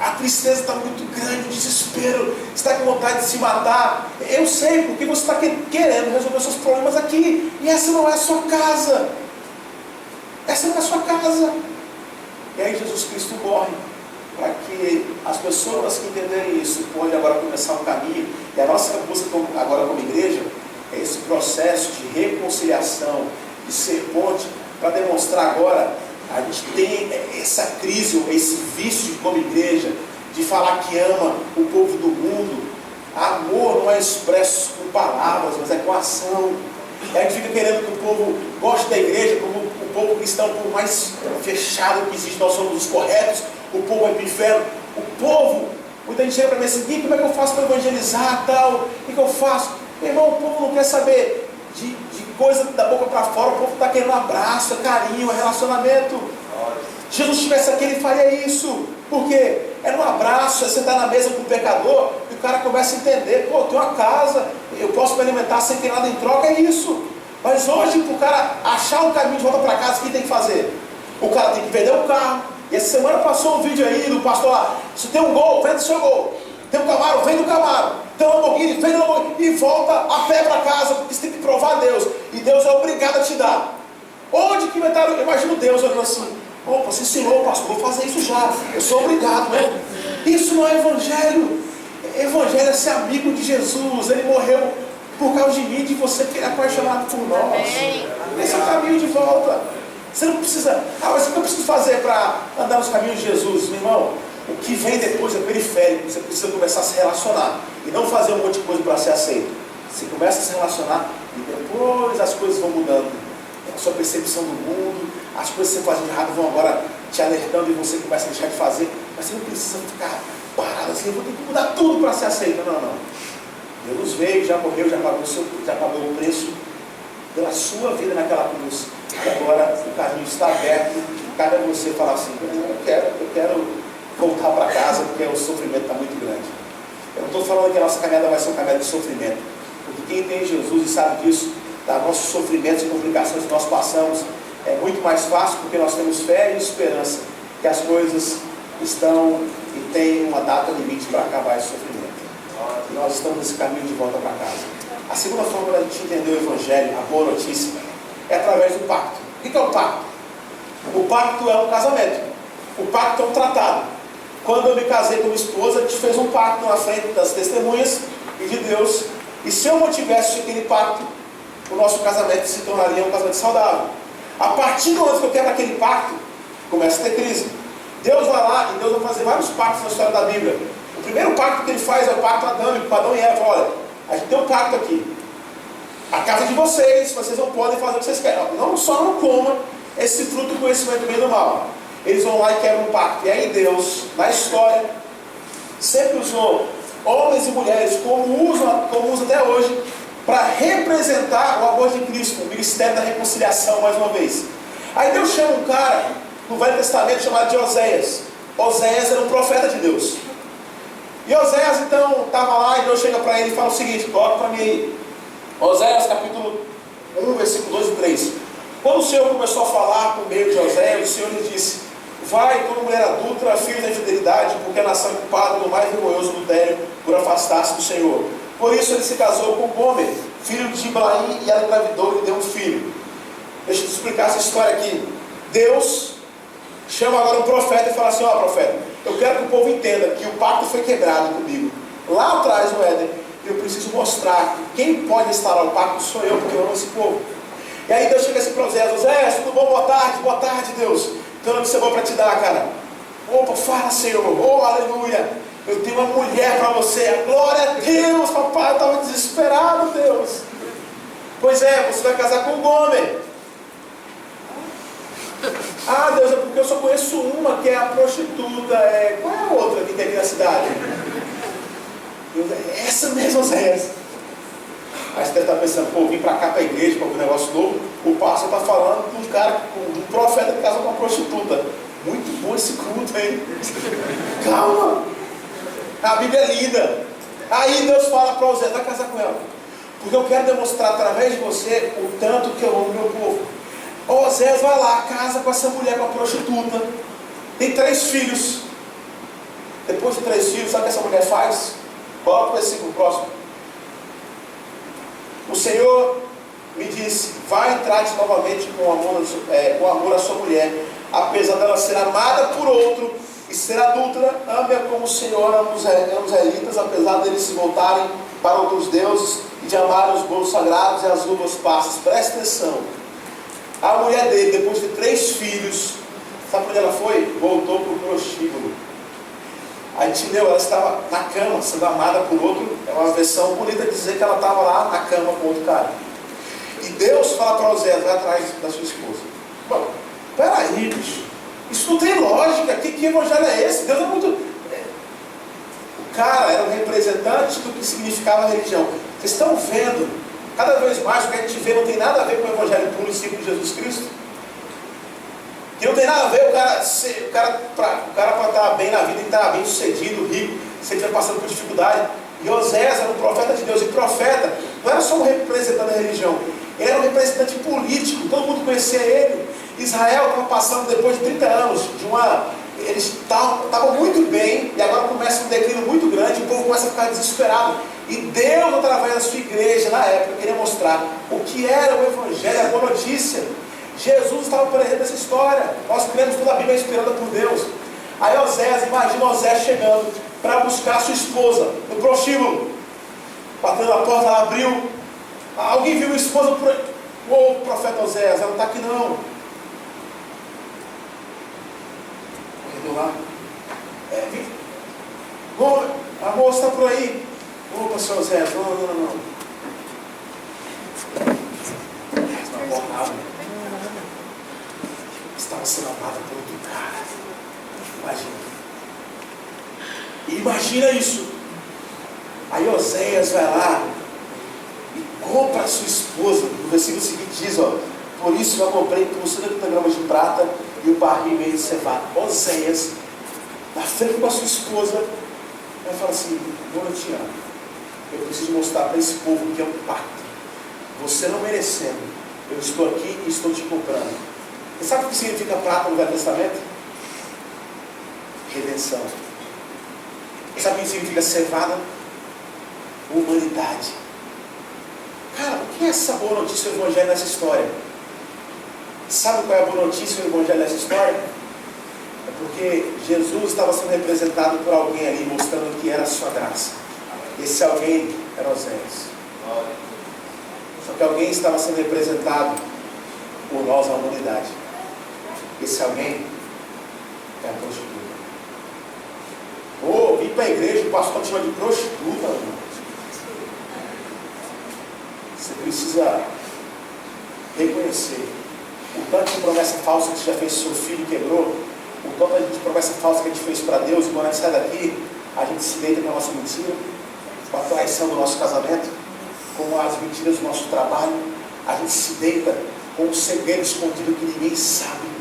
a tristeza está muito grande, o desespero, você está com vontade de se matar. Eu sei, porque você está querendo resolver seus problemas aqui, e essa não é a sua casa. Essa não é a sua casa. E aí Jesus Cristo morre para que as pessoas que entenderem isso podem agora começar um caminho. E a nossa busca agora como igreja é esse processo de reconciliação, de ser ponte, para demonstrar agora, a gente tem essa crise, esse vício como igreja, de falar que ama o povo do mundo. Amor não é expresso com palavras, mas é com ação. E a gente fica querendo que o povo goste da igreja, como o povo cristão, por mais fechado que existe, nós somos os corretos, o povo vai para o inferno. O povo, muita gente chega para mim assim: como é que eu faço para evangelizar tal? O que eu faço? Meu irmão, o povo não quer saber de coisa da boca para fora, o povo está querendo um abraço, carinho, relacionamento. Se Jesus estivesse aqui, ele faria isso. Por quê? É um abraço, é sentar na mesa com o pecador, e o cara começa a entender: pô, eu tenho uma casa, eu posso me alimentar sem ter nada em troca, é isso. Mas hoje, para o cara achar um caminho de volta para casa, o que tem que fazer? O cara tem que vender o carro. E essa semana passou um vídeo aí do pastor lá: se tem um Gol, vende o seu Gol. Tem um Camaro, vende o Camaro. Tem um Lamborghini, vende o Lamborghini. E volta a pé para casa, porque você tem que provar a Deus. E Deus é obrigado a te dar. Onde que inventaram? Imagina Deus olhando assim: opa, você ensinou, pastor, vou fazer isso já. Eu sou obrigado, né? Isso não é evangelho. Evangelho é ser amigo de Jesus. Ele morreu por causa de mim, de você, que é apaixonado por nós. Esse é o caminho de volta. Você não precisa: mas o que eu preciso fazer para andar nos caminhos de Jesus? Meu irmão, o que vem depois é periférico. Você precisa começar a se relacionar e não fazer um monte de coisa para ser aceito. Você começa a se relacionar e depois as coisas vão mudando. A sua percepção do mundo, as coisas que você faz de errado vão agora te alertando, e você começa a deixar de fazer. Mas você não precisa ficar parado assim: eu vou ter que mudar tudo para ser aceito. Não. Jesus veio, já morreu, já pagou o preço pela sua vida naquela cruz. E agora o caminho está aberto. Cabe a você falar assim: eu quero voltar para casa, porque o sofrimento está muito grande. Eu não estou falando que a nossa caminhada vai ser uma caminhada de sofrimento, porque quem tem Jesus e sabe disso, das nossos sofrimentos e complicações que nós passamos, é muito mais fácil, porque nós temos fé e esperança que as coisas estão e têm uma data limite para acabar esse sofrimento. E nós estamos nesse caminho de volta para casa. A segunda forma da gente entender o Evangelho, a boa notícia, é através do pacto. O que é o pacto? O pacto é um casamento. O pacto é um tratado. Quando eu me casei com minha esposa, a gente fez um pacto na frente das testemunhas e de Deus. E se eu mantivesse aquele pacto, o nosso casamento se tornaria um casamento saudável. A partir do momento que eu quebro aquele pacto, começa a ter crise. Deus vai lá e Deus vai fazer vários pactos na história da Bíblia. O primeiro pacto que ele faz é o pacto adâmico, com Adão e Eva. Olha, a gente tem um pacto aqui. A casa de vocês não podem fazer o que vocês querem. Não só não comam esse fruto do conhecimento do bem e do mal. Eles vão lá e quebram um pacto. E aí Deus, na história, sempre usou homens e mulheres, como usa até hoje, para representar o amor de Cristo, o ministério da reconciliação, mais uma vez. Aí Deus chama um cara no Velho Testamento chamado de Oséias. Oséias era um profeta de Deus. E Oséias então estava lá, e Deus chega para ele e fala o seguinte: coloca para mim aí, Oséias capítulo 1, versículo 2 e 3. Quando o Senhor começou a falar por meio de Oséias, o Senhor lhe disse: vai, toda mulher adulta, filho da infidelidade, porque a nação é culpada do mais vergonhoso adultério por afastar-se do Senhor. Por isso ele se casou com Gomer, filho de Diblaim, e ela engravidou e lhe deu um filho. Deixa eu te explicar essa história aqui. Deus chama agora um profeta e fala assim: ó, profeta, eu quero que o povo entenda que o pacto foi quebrado comigo lá atrás no Éden. Eu preciso mostrar que quem pode instaurar o pacto sou eu, porque eu amo esse povo. E aí Deus chega assim para Oséias: Oséias, tudo bom? Boa tarde Deus. Então eu vou para te dar, cara. Opa, fala, Senhor, oh, aleluia. Eu tenho uma mulher para você. Glória a Deus, papai, eu estava desesperado, Deus. Pois é, você vai casar com o Gomer. Ah, Deus, é porque eu só conheço uma, que é a prostituta. Qual é a outra que tem aqui na cidade? Essa mesma, Oséias. Mas pensando, pô, vim pra cá pra igreja pra ver um negócio novo. O pastor tá falando de um cara, de um profeta que casou com uma prostituta. Muito bom esse culto, hein? Calma! A Bíblia é linda. Aí Deus fala para Osés, vai casar com ela. Porque eu quero demonstrar através de você o tanto que eu amo meu povo. Osés vai lá, casa com essa mulher, com a prostituta. Tem 3 filhos. Depois de 3 filhos, sabe o que essa mulher faz? Coloca o versículo próximo. O Senhor me disse, vai entrar novamente com amor a sua mulher, apesar dela ser amada por outro e ser adúltera, ame-a como o Senhor ama os israelitas, apesar deles se voltarem para outros deuses e de amarem os bolos sagrados e as uvas passas. Presta atenção. A mulher dele, depois de 3 filhos, sabe onde ela foi? Voltou para o prostíbulo. A gente leu, ela estava na cama, sendo amada por outro. É uma versão bonita de dizer que ela estava lá na cama com outro cara. E Deus fala para Osés, vai atrás da sua esposa. Bom, peraí, bicho. Isso não tem lógica. Que evangelho é esse? Deus é muito... O cara era um representante do que significava a religião. Vocês estão vendo, cada vez mais o que a gente vê não tem nada a ver com o evangelho puro e simples de Jesus Cristo. Que não tem nada a ver o cara para estar bem na vida e estar bem sucedido, rico, se ele estiver passando por dificuldade. E Osés era um profeta de Deus. E profeta não era só um representante da religião, ele era um representante político, todo mundo conhecia ele. Israel estava passando, depois de 30 anos, eles estavam muito bem, e agora começa um declínio muito grande, o povo começa a ficar desesperado. E Deus, através da sua igreja, na época, queria mostrar o que era o Evangelho, a boa notícia. Jesus estava presente nessa história. Nós cremos toda a Bíblia inspirada por Deus. Aí Osés, imagina Osés chegando para buscar sua esposa no prostíbulo. Batendo na porta, ela abriu. Alguém viu a esposa por aí? Ô, profeta Osés, ela não está aqui não. Correndo lá. A moça está por aí. Opa, seu Osés, não. Está borrado. Estava sendo amada por outro cara. Imagina isso. Aí Oséias vai lá e compra a sua esposa. No versículo seguinte diz, por isso eu comprei por 180 gramas de prata e o barril meio de cevada. Oséias, na frente com a sua esposa, vai falar assim, eu te amo. Eu preciso mostrar para esse povo que é um pacto. Você não merecendo, eu estou aqui e estou te comprando. Você sabe o que significa prata no Velho Testamento? Redenção. Sabe o que significa cevada? Humanidade. Cara, o que é essa boa notícia do Evangelho nessa história? Sabe qual é a boa notícia do Evangelho nessa história? É porque Jesus estava sendo representado por alguém ali, mostrando que era a sua graça. Esse alguém era Osés. Só que alguém estava sendo representado por nós, a humanidade. Esse alguém é a prostituta. Vim para a igreja, o pastor te chama de prostituta. Mano. Você precisa reconhecer o tanto de promessa falsa que você já fez, seu filho quebrou, o tanto de promessa falsa que a gente fez para Deus, e quando a gente sai daqui, a gente se deita com a nossa mentira, com a traição do nosso casamento, com as mentiras do nosso trabalho, a gente se deita com um segredo escondido que ninguém sabe.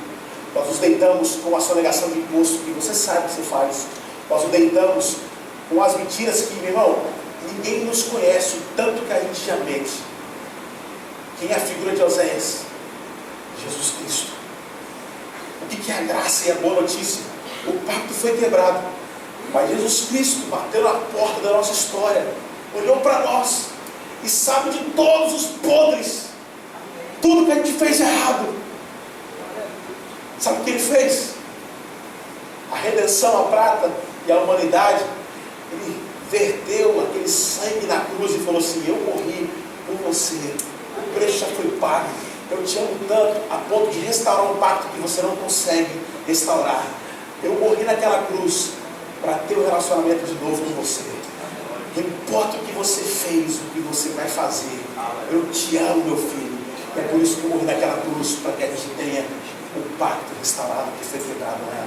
Nós nos deitamos com a sonegação de imposto que você sabe que você faz. Nós nos deitamos com as mentiras que, meu irmão, ninguém nos conhece o tanto que a gente já mente. Quem é a figura de Oséias? Jesus Cristo. O que é a graça e a boa notícia? O pacto foi quebrado, mas Jesus Cristo bateu na porta da nossa história, olhou para nós e sabe de todos os podres, tudo que a gente fez errado. Sabe o que ele fez? A redenção, a prata e a humanidade. Ele verteu aquele sangue na cruz e falou assim, eu morri por você, o preço já foi pago, eu te amo tanto a ponto de restaurar um pacto que você não consegue restaurar. Eu morri naquela cruz para ter um relacionamento de novo com você. Não importa o que você fez, o que você vai fazer, eu te amo, meu filho. É por isso que eu morri naquela cruz, para que a gente tenha um pacto restaurado que foi quebrado na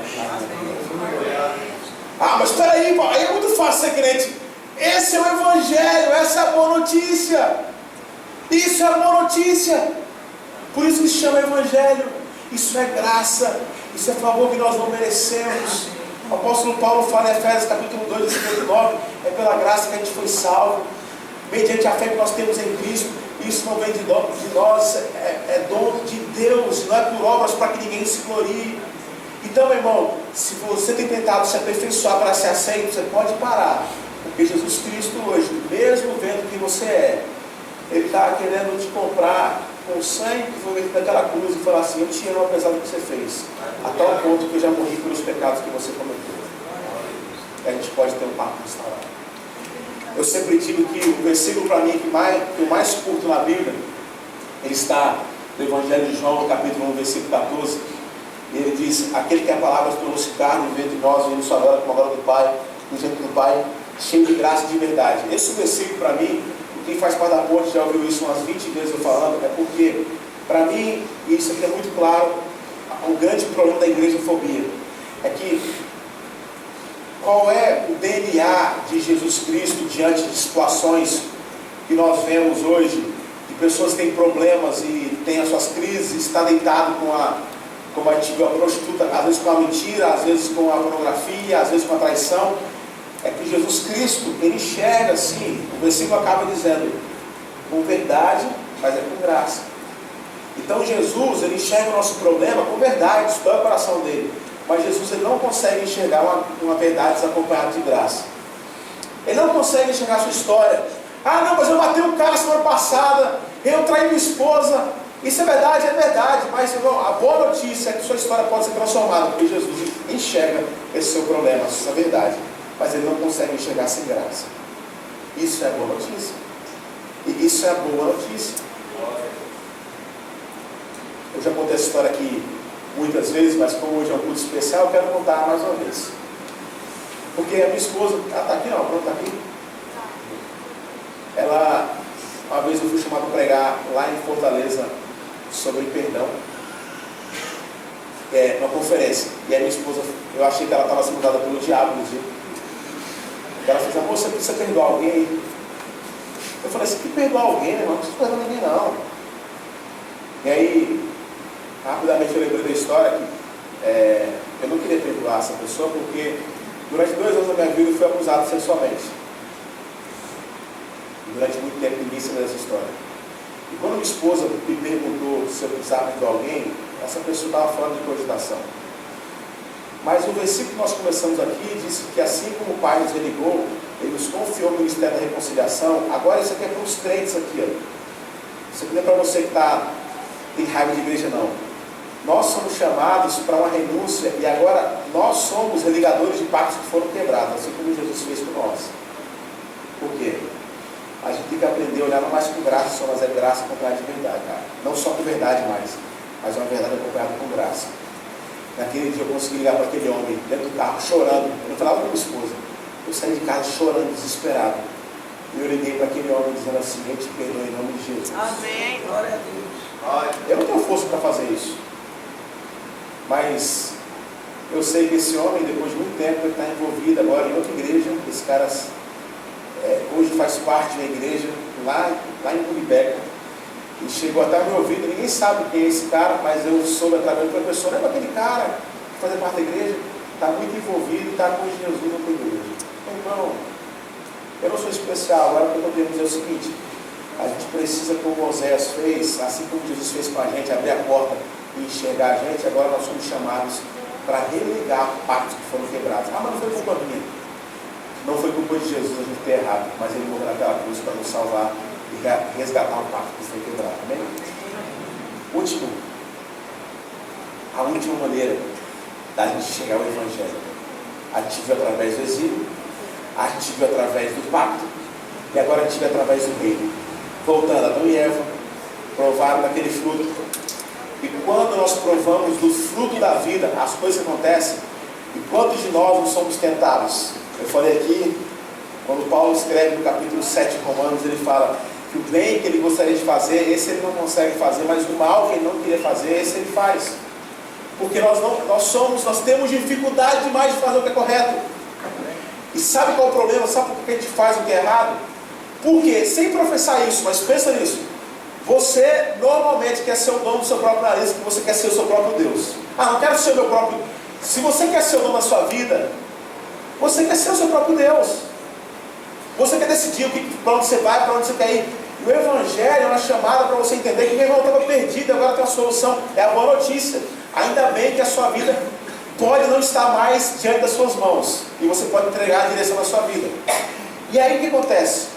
mas espera aí, aí é muito fácil ser crente. Esse é o Evangelho, essa é a boa notícia. Isso é a boa notícia. Por isso que se chama Evangelho. Isso é graça. Isso é favor que nós não merecemos. O apóstolo Paulo fala em Efésios capítulo 2, versículo 9, é pela graça que a gente foi salvo, mediante a fé que nós temos em Cristo. Isso não vem de nós, é dom de Deus, não é por obras para que ninguém se glorie. Então, meu irmão, se você tem tentado se aperfeiçoar para ser aceito, você pode parar, porque Jesus Cristo hoje, mesmo vendo quem você é, Ele está querendo te comprar com o sangue que foi feito daquela cruz e falar assim: eu te amo apesar do que você fez, a tal ponto que eu já morri pelos pecados que você cometeu. A gente pode ter um papo restaurado. Eu sempre digo que o versículo para mim que eu mais curto na Bíblia, ele está no Evangelho de João, no capítulo 1, versículo 14. E ele diz: aquele que a palavra se tornou carne, veio de nós, vindo sua glória como a glória do Pai, no jeito do Pai, cheio de graça e de verdade. Esse versículo para mim, quem faz parte da ponte já ouviu isso umas 20 vezes eu falando, é porque, para mim, e isso aqui é muito claro, um grande problema da igrejofobia é que qual é o DNA de Jesus Cristo diante de situações que nós vemos hoje, de pessoas que têm problemas e têm as suas crises, está deitado como a gente viu a prostituta, às vezes com a mentira, às vezes com a pornografia, às vezes com a traição. É que Jesus Cristo, Ele enxerga assim, o versículo acaba dizendo, com verdade, mas é com graça. Então Jesus, Ele enxerga o nosso problema com verdade, isso é o coração dele. Mas Jesus, Ele não consegue enxergar uma verdade desacompanhada de graça. Ele não consegue enxergar a sua história. Ah, não, mas eu matei um cara semana passada, eu traí minha esposa. Isso é verdade, mas irmão, a boa notícia é que sua história pode ser transformada, porque Jesus enxerga esse seu problema, essa verdade, mas Ele não consegue enxergar sem graça. Isso é a boa notícia. E isso é a boa notícia. Eu já contei essa história aqui muitas vezes, mas como hoje é um culto especial, eu quero contar mais uma vez. Porque a minha esposa, ela está aqui não, pronto, está aqui. Uma vez eu fui chamado para pregar lá em Fortaleza sobre perdão, numa conferência. E a minha esposa, eu achei que ela estava sendo usada pelo diabo no dia. Ela falou: amor, você precisa perdoar alguém? Eu falei assim: que perdoar alguém, meu irmão? Não precisa perdoar ninguém não. E aí, rapidamente eu lembrei da história que eu não queria perdoar essa pessoa porque durante 2 anos da minha vida eu fui abusado sexualmente. Durante muito tempo ninguém sabia dessa história. E quando minha esposa me perguntou se eu precisava perdoar alguém, essa pessoa estava falando de cogitação. Mas o versículo que nós começamos aqui disse que assim como o Pai nos religou, Ele nos confiou o ministério da reconciliação. Agora isso aqui é para os crentes aqui, ó. Isso aqui não é para você que tem raiva de igreja, não. Nós somos chamados para uma renúncia e agora nós somos religadores de pactos que foram quebrados, assim como Jesus fez com nós. Por quê? A gente tem que aprender a olhar não mais com graça, só mas é graça acompanhada de verdade, cara. Não só com verdade mais, mas uma verdade acompanhada com graça. Naquele dia eu consegui ligar para aquele homem dentro do carro chorando. Eu não falava com a minha esposa. Eu saí de casa chorando, desesperado. E eu liguei para aquele homem dizendo assim: eu te perdoo em nome de Jesus. Amém, glória a Deus. Eu não tenho força para fazer isso. Mas eu sei que esse homem, depois de muito tempo, ele está envolvido agora em outra igreja. Esse cara hoje faz parte da igreja lá em Curibeca. E chegou até ao meu ouvido, ninguém sabe quem é esse cara, mas eu soube através de outra pessoa: lembra aquele cara que fazia parte da igreja? Está muito envolvido, está com Jesus na tua igreja. Irmão, eu não sou especial. Agora o que eu devo dizer é o seguinte: a gente precisa, como Oséias fez, assim como Jesus fez com a gente, abrir a porta e enxergar a gente. Agora nós somos chamados para religar pactos que foram quebrados. Ah, mas não foi culpa minha. Não foi culpa de Jesus a gente ter errado, mas Ele morreu naquela cruz para nos salvar e resgatar um pacto que foi quebrado. Amém? A última maneira da gente chegar ao Evangelho, a gente viu através do exílio, a gente viu através do pacto, e agora a gente vê através do reino. Voltando, Adão e Eva provaram daquele fruto, e quando nós provamos do fruto da vida, as coisas acontecem. E quantos de nós não somos tentados? Eu falei aqui, quando Paulo escreve no capítulo 7 de Romanos, ele fala que o bem que ele gostaria de fazer, esse ele não consegue fazer, mas o mal que ele não queria fazer, esse ele faz. Porque nós temos dificuldade demais de fazer o que é correto. E sabe qual é o problema? Sabe por que a gente faz o que é errado? Porque, sem professar isso, mas pensa nisso, Você normalmente quer ser o dono do seu próprio nariz, porque você quer ser o seu próprio Deus. Ah, não quero ser o meu próprio... Se você quer ser o dono da sua vida, você quer ser o seu próprio Deus. Você quer decidir para onde você vai, para onde você quer ir. E o Evangelho é uma chamada para você entender que o irmão estava perdido, agora tem uma solução. É a boa notícia. Ainda bem que a sua vida pode não estar mais diante das suas mãos. E você pode entregar a direção da sua vida. E aí o que acontece?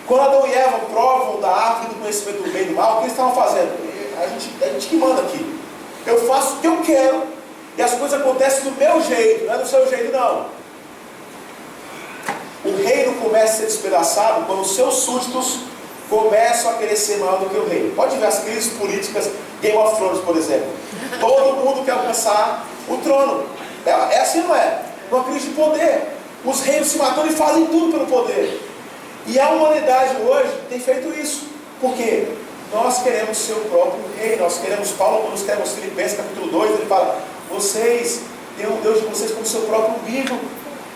Quando Adão e Eva provam da árvore do conhecimento do bem e do mal, o que eles estavam fazendo? A gente que manda aqui. Eu faço o que eu quero e as coisas acontecem do meu jeito, não é do seu jeito não. O reino começa a ser despedaçado quando os seus súditos começam a querer ser maior do que o rei. Pode ver as crises políticas, Game of Thrones, por exemplo. Todo mundo quer alcançar o trono. É assim, não é? Uma crise de poder. Os reinos se matando e fazem tudo pelo poder. E a humanidade hoje tem feito isso. Por quê? Nós queremos ser o próprio rei. Nós queremos, Paulo, quando escreve aos Filipenses, capítulo 2, ele fala: vocês têm um Deus de vocês como seu próprio umbigo.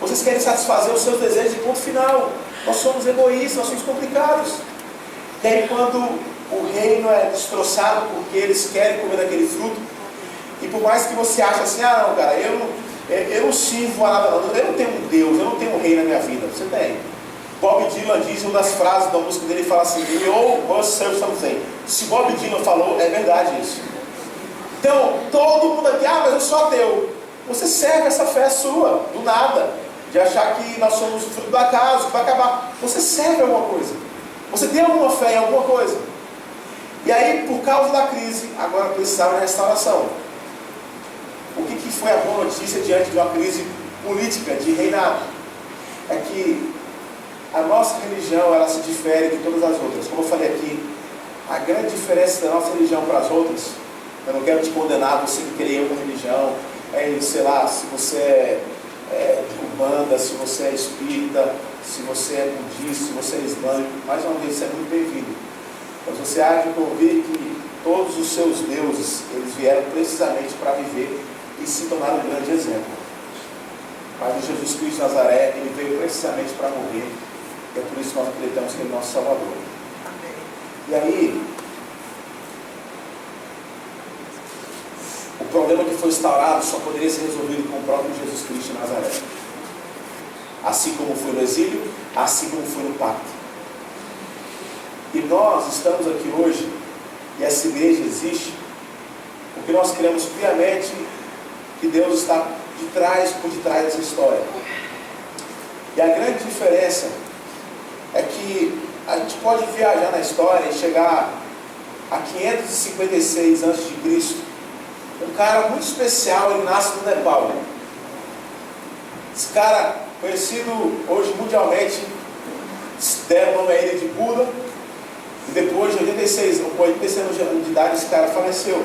Vocês querem satisfazer os seus desejos de ponto final. Nós somos egoístas, nós somos complicados. E aí quando o reino é destroçado porque eles querem comer daquele fruto, e por mais que você ache assim, ah não, cara, eu não sirvo a nada, não. Eu não tenho um Deus, eu não tenho um rei na minha vida. Você tem. Bob Dylan diz, uma das frases da música dele, ele fala assim: you all must serve something. Se Bob Dylan falou, é verdade isso. Então, todo mundo aqui, ah, mas eu sou ateu. Você serve essa fé sua, do nada, de achar que nós somos fruto do acaso, que vai acabar. Você serve alguma coisa. Você tem alguma fé em alguma coisa. E aí, por causa da crise, agora precisava de restauração. O que foi a boa notícia diante de uma crise política, de reinado? É que a nossa religião, ela se difere de todas as outras. Como eu falei aqui, a grande diferença da nossa religião para as outras, eu não quero te condenar, você que queria outra religião, sei lá, se você é de Umbanda, se você é espírita, se você é budista, se você é islâmico, mais uma vez, você é muito bem-vindo. Mas você há de ouvir que todos os seus deuses, eles vieram precisamente para viver e se tornar um grande exemplo. Mas o Jesus Cristo de Nazaré, ele veio precisamente para morrer. E é por isso que nós acreditamos que ele é nosso Salvador. Amém. E aí, o problema que foi instaurado só poderia ser resolvido com o próprio Jesus Cristo de Nazaré. Assim como foi no exílio, assim como foi no pacto. E nós estamos aqui hoje, e essa igreja existe, porque nós cremos piamente que Deus está por detrás dessa história. E a grande diferença é que a gente pode viajar na história e chegar a 556 a.C. Um cara muito especial, ele nasce no Nepal. Esse cara, conhecido hoje mundialmente, deram o nome a ele de Buda. E depois de 86 anos de idade, esse cara faleceu.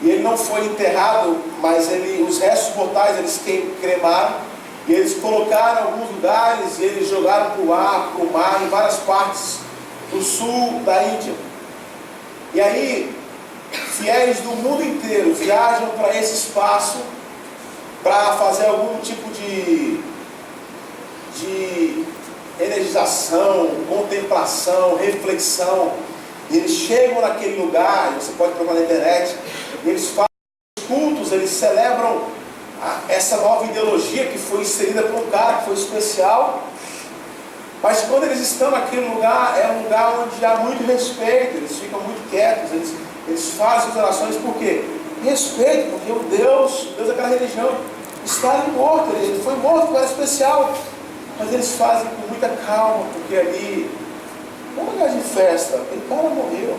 E ele não foi enterrado, mas os restos mortais eles cremaram. E eles colocaram em alguns lugares e eles jogaram para o ar, para o mar, em várias partes do sul da Índia. E aí, fiéis do mundo inteiro viajam para esse espaço para fazer algum tipo de energização, contemplação, reflexão. E eles chegam naquele lugar, você pode procurar na internet, e eles fazem cultos, eles celebram essa nova ideologia que foi inserida por um cara que foi especial. Mas quando eles estão naquele lugar, é um lugar onde há muito respeito, eles ficam muito quietos, eles fazem as orações por quê? Respeito, porque o Deus daquela religião está ali morto, ele foi morto porque era especial. Mas eles fazem com muita calma, porque ali é um lugar de festa, aquele cara morreu.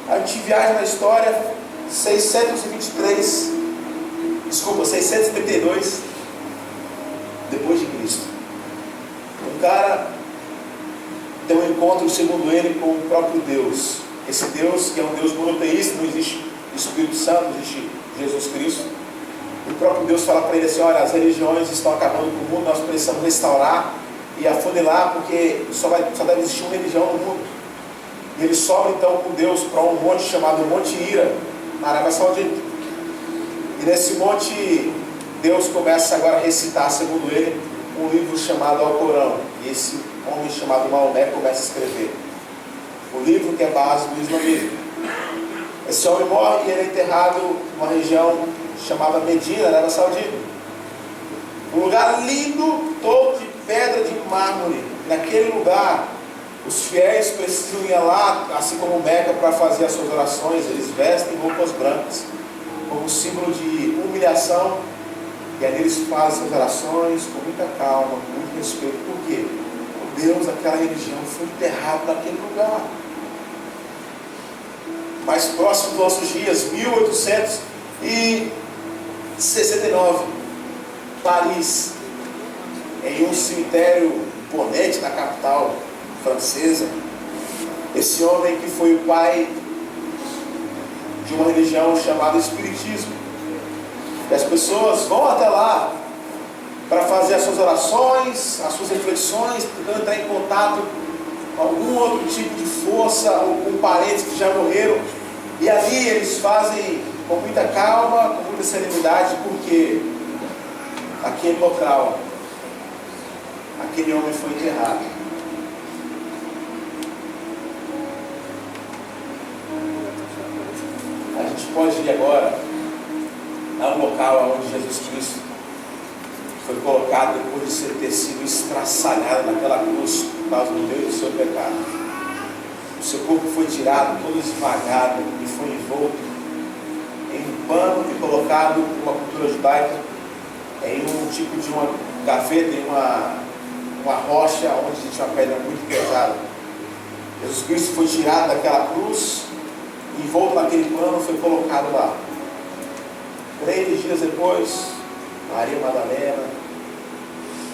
A gente viaja na história 632 depois de Cristo. Um cara tem um encontro, segundo ele, com o próprio Deus. Esse Deus que é um Deus monoteísta, não existe Espírito Santo, não existe Jesus Cristo. O próprio Deus fala para ele assim: olha, as religiões estão acabando com o mundo, nós precisamos restaurar e afunilar, porque só deve existir uma religião no mundo. E ele sobe então com Deus para um monte chamado Monte Ira, na Arábia Saudita. E nesse monte, Deus começa agora a recitar, segundo ele, um livro chamado Alcorão. E esse homem chamado Maomé começa a escrever o livro que é base do islamismo. Esse homem morre e ele é enterrado numa região chamada Medina, na Arábia Saudita. Um lugar lindo, todo de pedra de mármore. Naquele lugar, os fiéis precisam ir lá, assim como Meca, para fazer as suas orações. Eles vestem roupas brancas, como símbolo de humilhação. E ali eles fazem suas orações com muita calma, com muito respeito. Por quê? O Deus daquela religião foi enterrado naquele lugar. Mais próximo dos nossos dias, 1869, Paris, em um cemitério imponente da capital francesa, esse homem que foi o pai de uma religião chamada Espiritismo. E as pessoas vão até lá para fazer as suas orações, as suas reflexões, tentando entrar em contato com algum outro tipo de força, ou com parentes que já morreram. E ali eles fazem com muita calma, com muita serenidade, porque aquele local, aquele homem foi enterrado. A gente pode ir agora ao local onde Jesus Cristo foi colocado depois de ter sido estraçalhado naquela cruz por causa do meu e do seu pecado. O seu corpo foi tirado, todo esmagado, e foi envolto em um pano e colocado por uma cultura judaica em um tipo de uma gaveta, em uma rocha onde tinha uma pedra muito pesada. Jesus Cristo foi tirado daquela cruz, envolto naquele pano, foi colocado lá. 3 dias depois, Maria Madalena,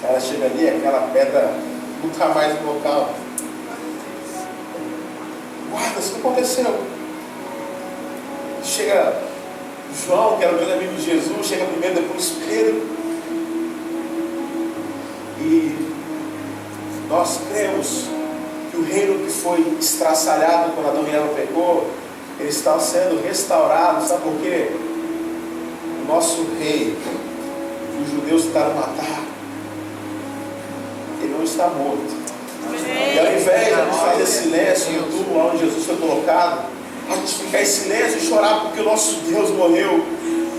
ela chega ali, aquela pedra nunca mais no local. Guarda, isso que aconteceu? Chega João, que era o grande amigo de Jesus, chega primeiro, depois Pedro. E nós cremos que o reino que foi estraçalhado quando Adão e Eva pecou, ele está sendo restaurado. Sabe por quê? O nosso rei, que os judeus tentaram matar, ele não está morto. E ao invés de a gente fazer silêncio no túmulo onde Jesus foi colocado, a gente ficar em silêncio e chorar porque o nosso Deus morreu,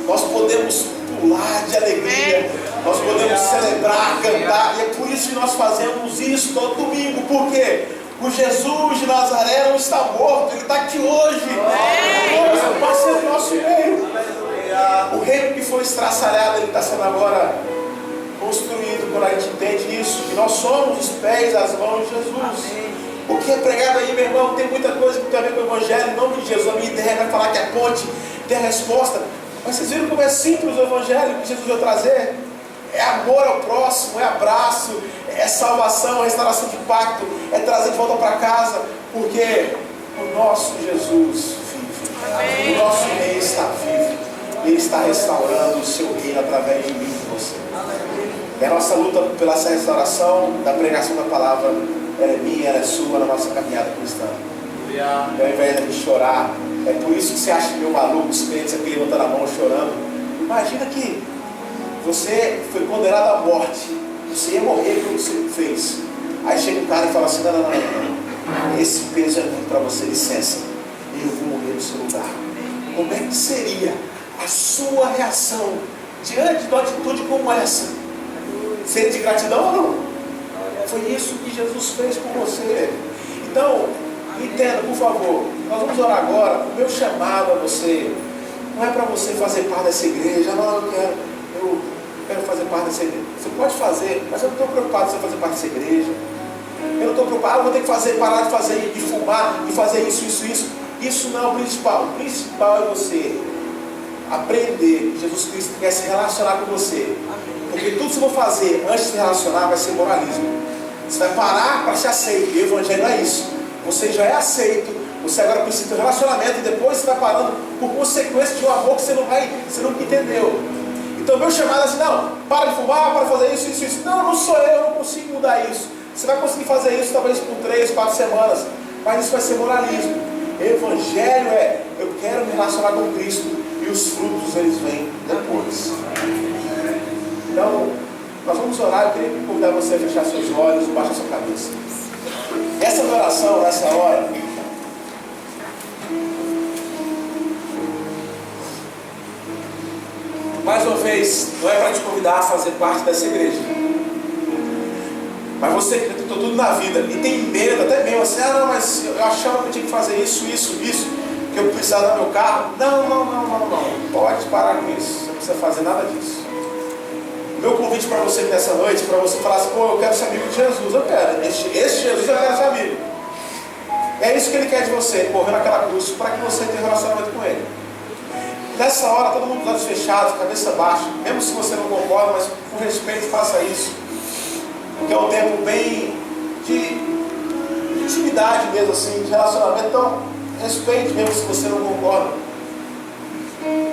nós podemos pular de alegria, nós podemos celebrar, cantar. E é por isso que nós fazemos isso todo domingo. Por quê? O Jesus de Nazaré não está morto, ele está aqui hoje. Hoje, parceiro do nosso meio. O reino que foi estraçalhado, ele está sendo agora construído. Quando a gente entende isso, que nós somos os pés, as mãos de Jesus. O que é pregado aí, meu irmão, tem muita coisa que tem a ver com o Evangelho. Em nome de Jesus, a minha ideia vai falar que a ponte tem a resposta. Mas vocês viram como é simples o Evangelho que Jesus veio trazer? É amor ao próximo, é abraço, é salvação, é restauração de pacto, é trazer de volta para casa, porque o nosso Jesus vive. O nosso rei está vivo. Ele está restaurando o seu reino através de mim e de você. E a nossa luta pela essa restauração da pregação da palavra, ela é minha, ela é sua na nossa caminhada cristã. E ao invés de chorar, é por isso que você acha meio maluco, os crentes aqui levantando a mão chorando. Imagina que você foi condenado à morte, você ia morrer pelo que você fez. Aí chega um cara e fala assim: não, esse peso é muito para você, licença, e eu vou morrer no seu lugar. Como é que seria a sua reação diante de uma atitude como essa? Seria de gratidão ou não? Foi isso que Jesus fez por você. Então, entenda, por favor, nós vamos orar agora. O meu chamado a você não é para você fazer parte dessa igreja. Não, eu quero fazer parte dessa igreja. Você pode fazer, mas eu não estou preocupado em você fazer parte dessa igreja. Eu não estou preocupado, eu vou ter que parar de fazer, de fumar, de fazer isso. Isso não é o principal. O principal é você aprender que Jesus Cristo quer se relacionar com você. Porque tudo que você for fazer antes de se relacionar vai ser moralismo. Você vai parar para ser aceito. E o Evangelho não é isso. Você já é aceito. Você agora precisa ter um relacionamento. E depois você vai parando por consequência de um amor que você não entendeu. Então meu chamado é assim: não, para de fumar, para de fazer isso. Não sou eu não consigo mudar isso. Você vai conseguir fazer isso talvez por 3, 4 semanas. Mas isso vai ser moralismo. Evangelho é: eu quero me relacionar com Cristo. E os frutos eles vêm depois. Então, nós vamos orar. Eu queria convidar você a fechar seus olhos e baixar sua cabeça. Essa oração, nessa hora, vez, não é para te convidar a fazer parte dessa igreja. Mas você que tentou tudo na vida e tem medo, até mesmo assim, não, mas eu achava que eu tinha que fazer isso, que eu precisava do meu carro. Não. Pode parar com isso. Você não precisa fazer nada disso. Meu convite para você nessa noite, para você falar assim, pô, eu quero ser amigo de Jesus. Eu quero. Esse Jesus eu quero ser amigo. É isso que ele quer de você, ele morreu naquela cruz, para que você tenha um relacionamento com ele. Nessa hora, todo mundo com os olhos fechados, cabeça baixa, mesmo se você não concorda, mas por respeito faça isso. Porque é um tempo bem de intimidade mesmo assim, de relacionamento. Então, respeite mesmo se você não concorda.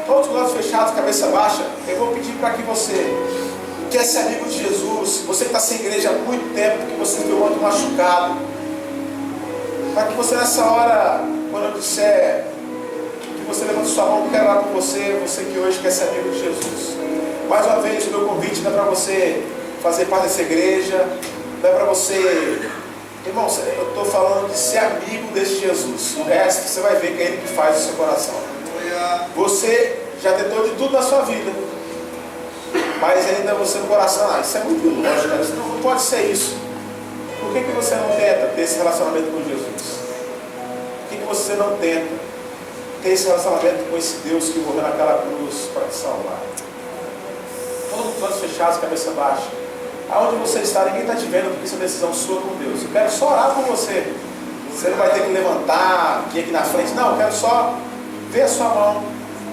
Todos com os olhos fechados, cabeça baixa, eu vou pedir para que você quer ser amigo de Jesus, você que está sem igreja há muito tempo, que você ficou muito machucado, para que você nessa hora, quando eu disser, que você levante sua mão, eu quero orar por você, você que hoje quer ser amigo de Jesus. Mais uma vez, o meu convite não é para você fazer parte dessa igreja, não é para você, irmão, eu estou falando de ser amigo desse Jesus. O resto você vai ver que é ele que faz o seu coração. Você já tentou de tudo na sua vida, mas ainda você no coração, isso é muito ilógico, cara, isso não pode ser isso. Por que você não tenta ter esse relacionamento com Jesus? Por que você não tenta ter esse relacionamento com esse Deus que morreu naquela cruz para te salvar? Todo mundo com os olhos fechados, cabeça baixa. Aonde você está, ninguém está te vendo, porque isso é decisão sua com Deus. Eu quero só orar por você. Você não vai ter que levantar, vir aqui na frente. Não, eu quero só ver a sua mão.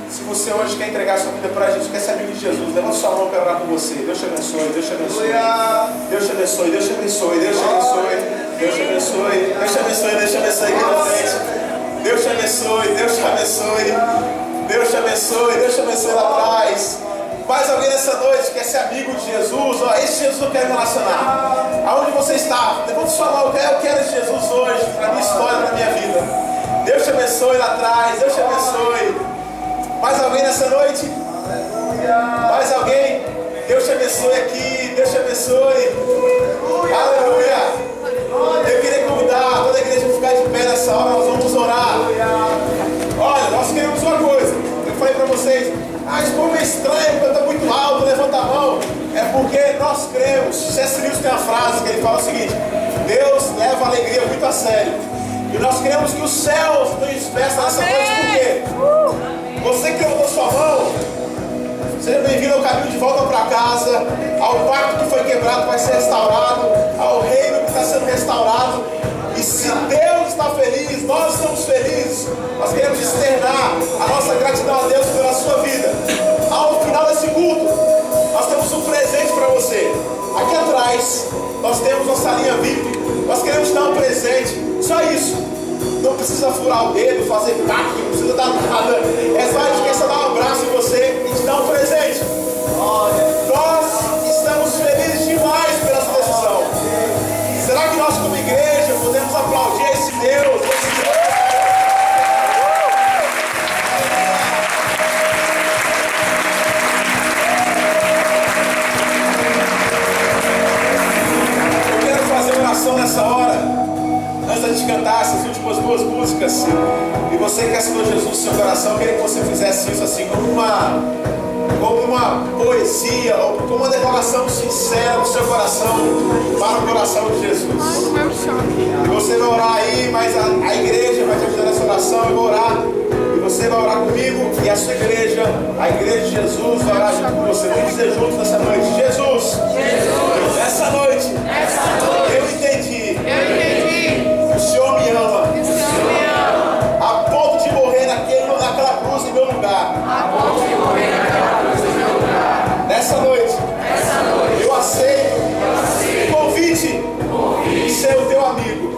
Se você hoje quer entregar a sua vida para Jesus, quer ser amigo de Jesus, levanta sua mão, eu quero orar por você. Deus te abençoe, Deus te abençoe. Deus te abençoe, Deus te abençoe, Deus te abençoe, Deus te abençoe, Deus te abençoe, Deus te abençoe aqui na frente. Deus te abençoe, Deus te abençoe, Deus te abençoe, Deus te abençoe lá atrás. Mais alguém nessa noite quer ser amigo de Jesus? Ó, esse Jesus eu quero relacionar. Aonde você está? Levanta sua mão, eu quero esse Jesus hoje, para a minha história, para a minha vida. Deus te abençoe lá atrás, Deus te abençoe. Mais alguém nessa noite? Mais alguém? Deus te abençoe aqui, Deus te abençoe. Aleluia. Eu queria convidar toda a igreja a ficar de pé nessa hora, nós vamos orar. Olha, nós queremos uma coisa. Eu falei para vocês, esse povo é estranho, canta muito alto, levanta a mão. É porque nós cremos. C.S. Lewis tem uma frase que ele fala o seguinte: Deus leva a alegria muito a sério. E nós queremos que os céus nos vestam nessa noite, por quê? Você que levantou sua mão, seja bem-vindo ao caminho de volta para casa, ao pacto que foi quebrado vai ser restaurado, ao reino que está sendo restaurado. E se Deus está feliz, nós estamos felizes. Nós queremos externar a nossa gratidão a Deus pela sua vida. Ao final desse culto, nós temos um presente para você. Aqui atrás, nós temos nossa linha VIP. Nós queremos te dar um presente, só isso. Não precisa furar o dedo, fazer pacto, não precisa dar nada. É só a gente quer só dar um abraço em você e te dar um presente. Nós estamos felizes demais pela sua decisão. Será que nós como igreja podemos aplaudir esse Deus? Eu quero fazer uma oração nessa hora. Antes da gente cantar essas últimas duas músicas, e você que aceitou Jesus no seu coração, eu queria que você fizesse isso assim, como uma poesia, ou como uma declaração sincera do seu coração para o coração de Jesus. E você vai orar aí, mas a igreja vai te ajudar nessa oração. Eu vou orar, e você vai orar comigo, e a sua igreja, a igreja de Jesus, vai orar junto com você. Vamos dizer juntos nessa noite: Jesus, nessa noite, eu entendi. O Senhor me ama. A ponto de morrer naquela cruz em meu lugar. Nessa noite, eu aceito o convite de ser o teu amigo.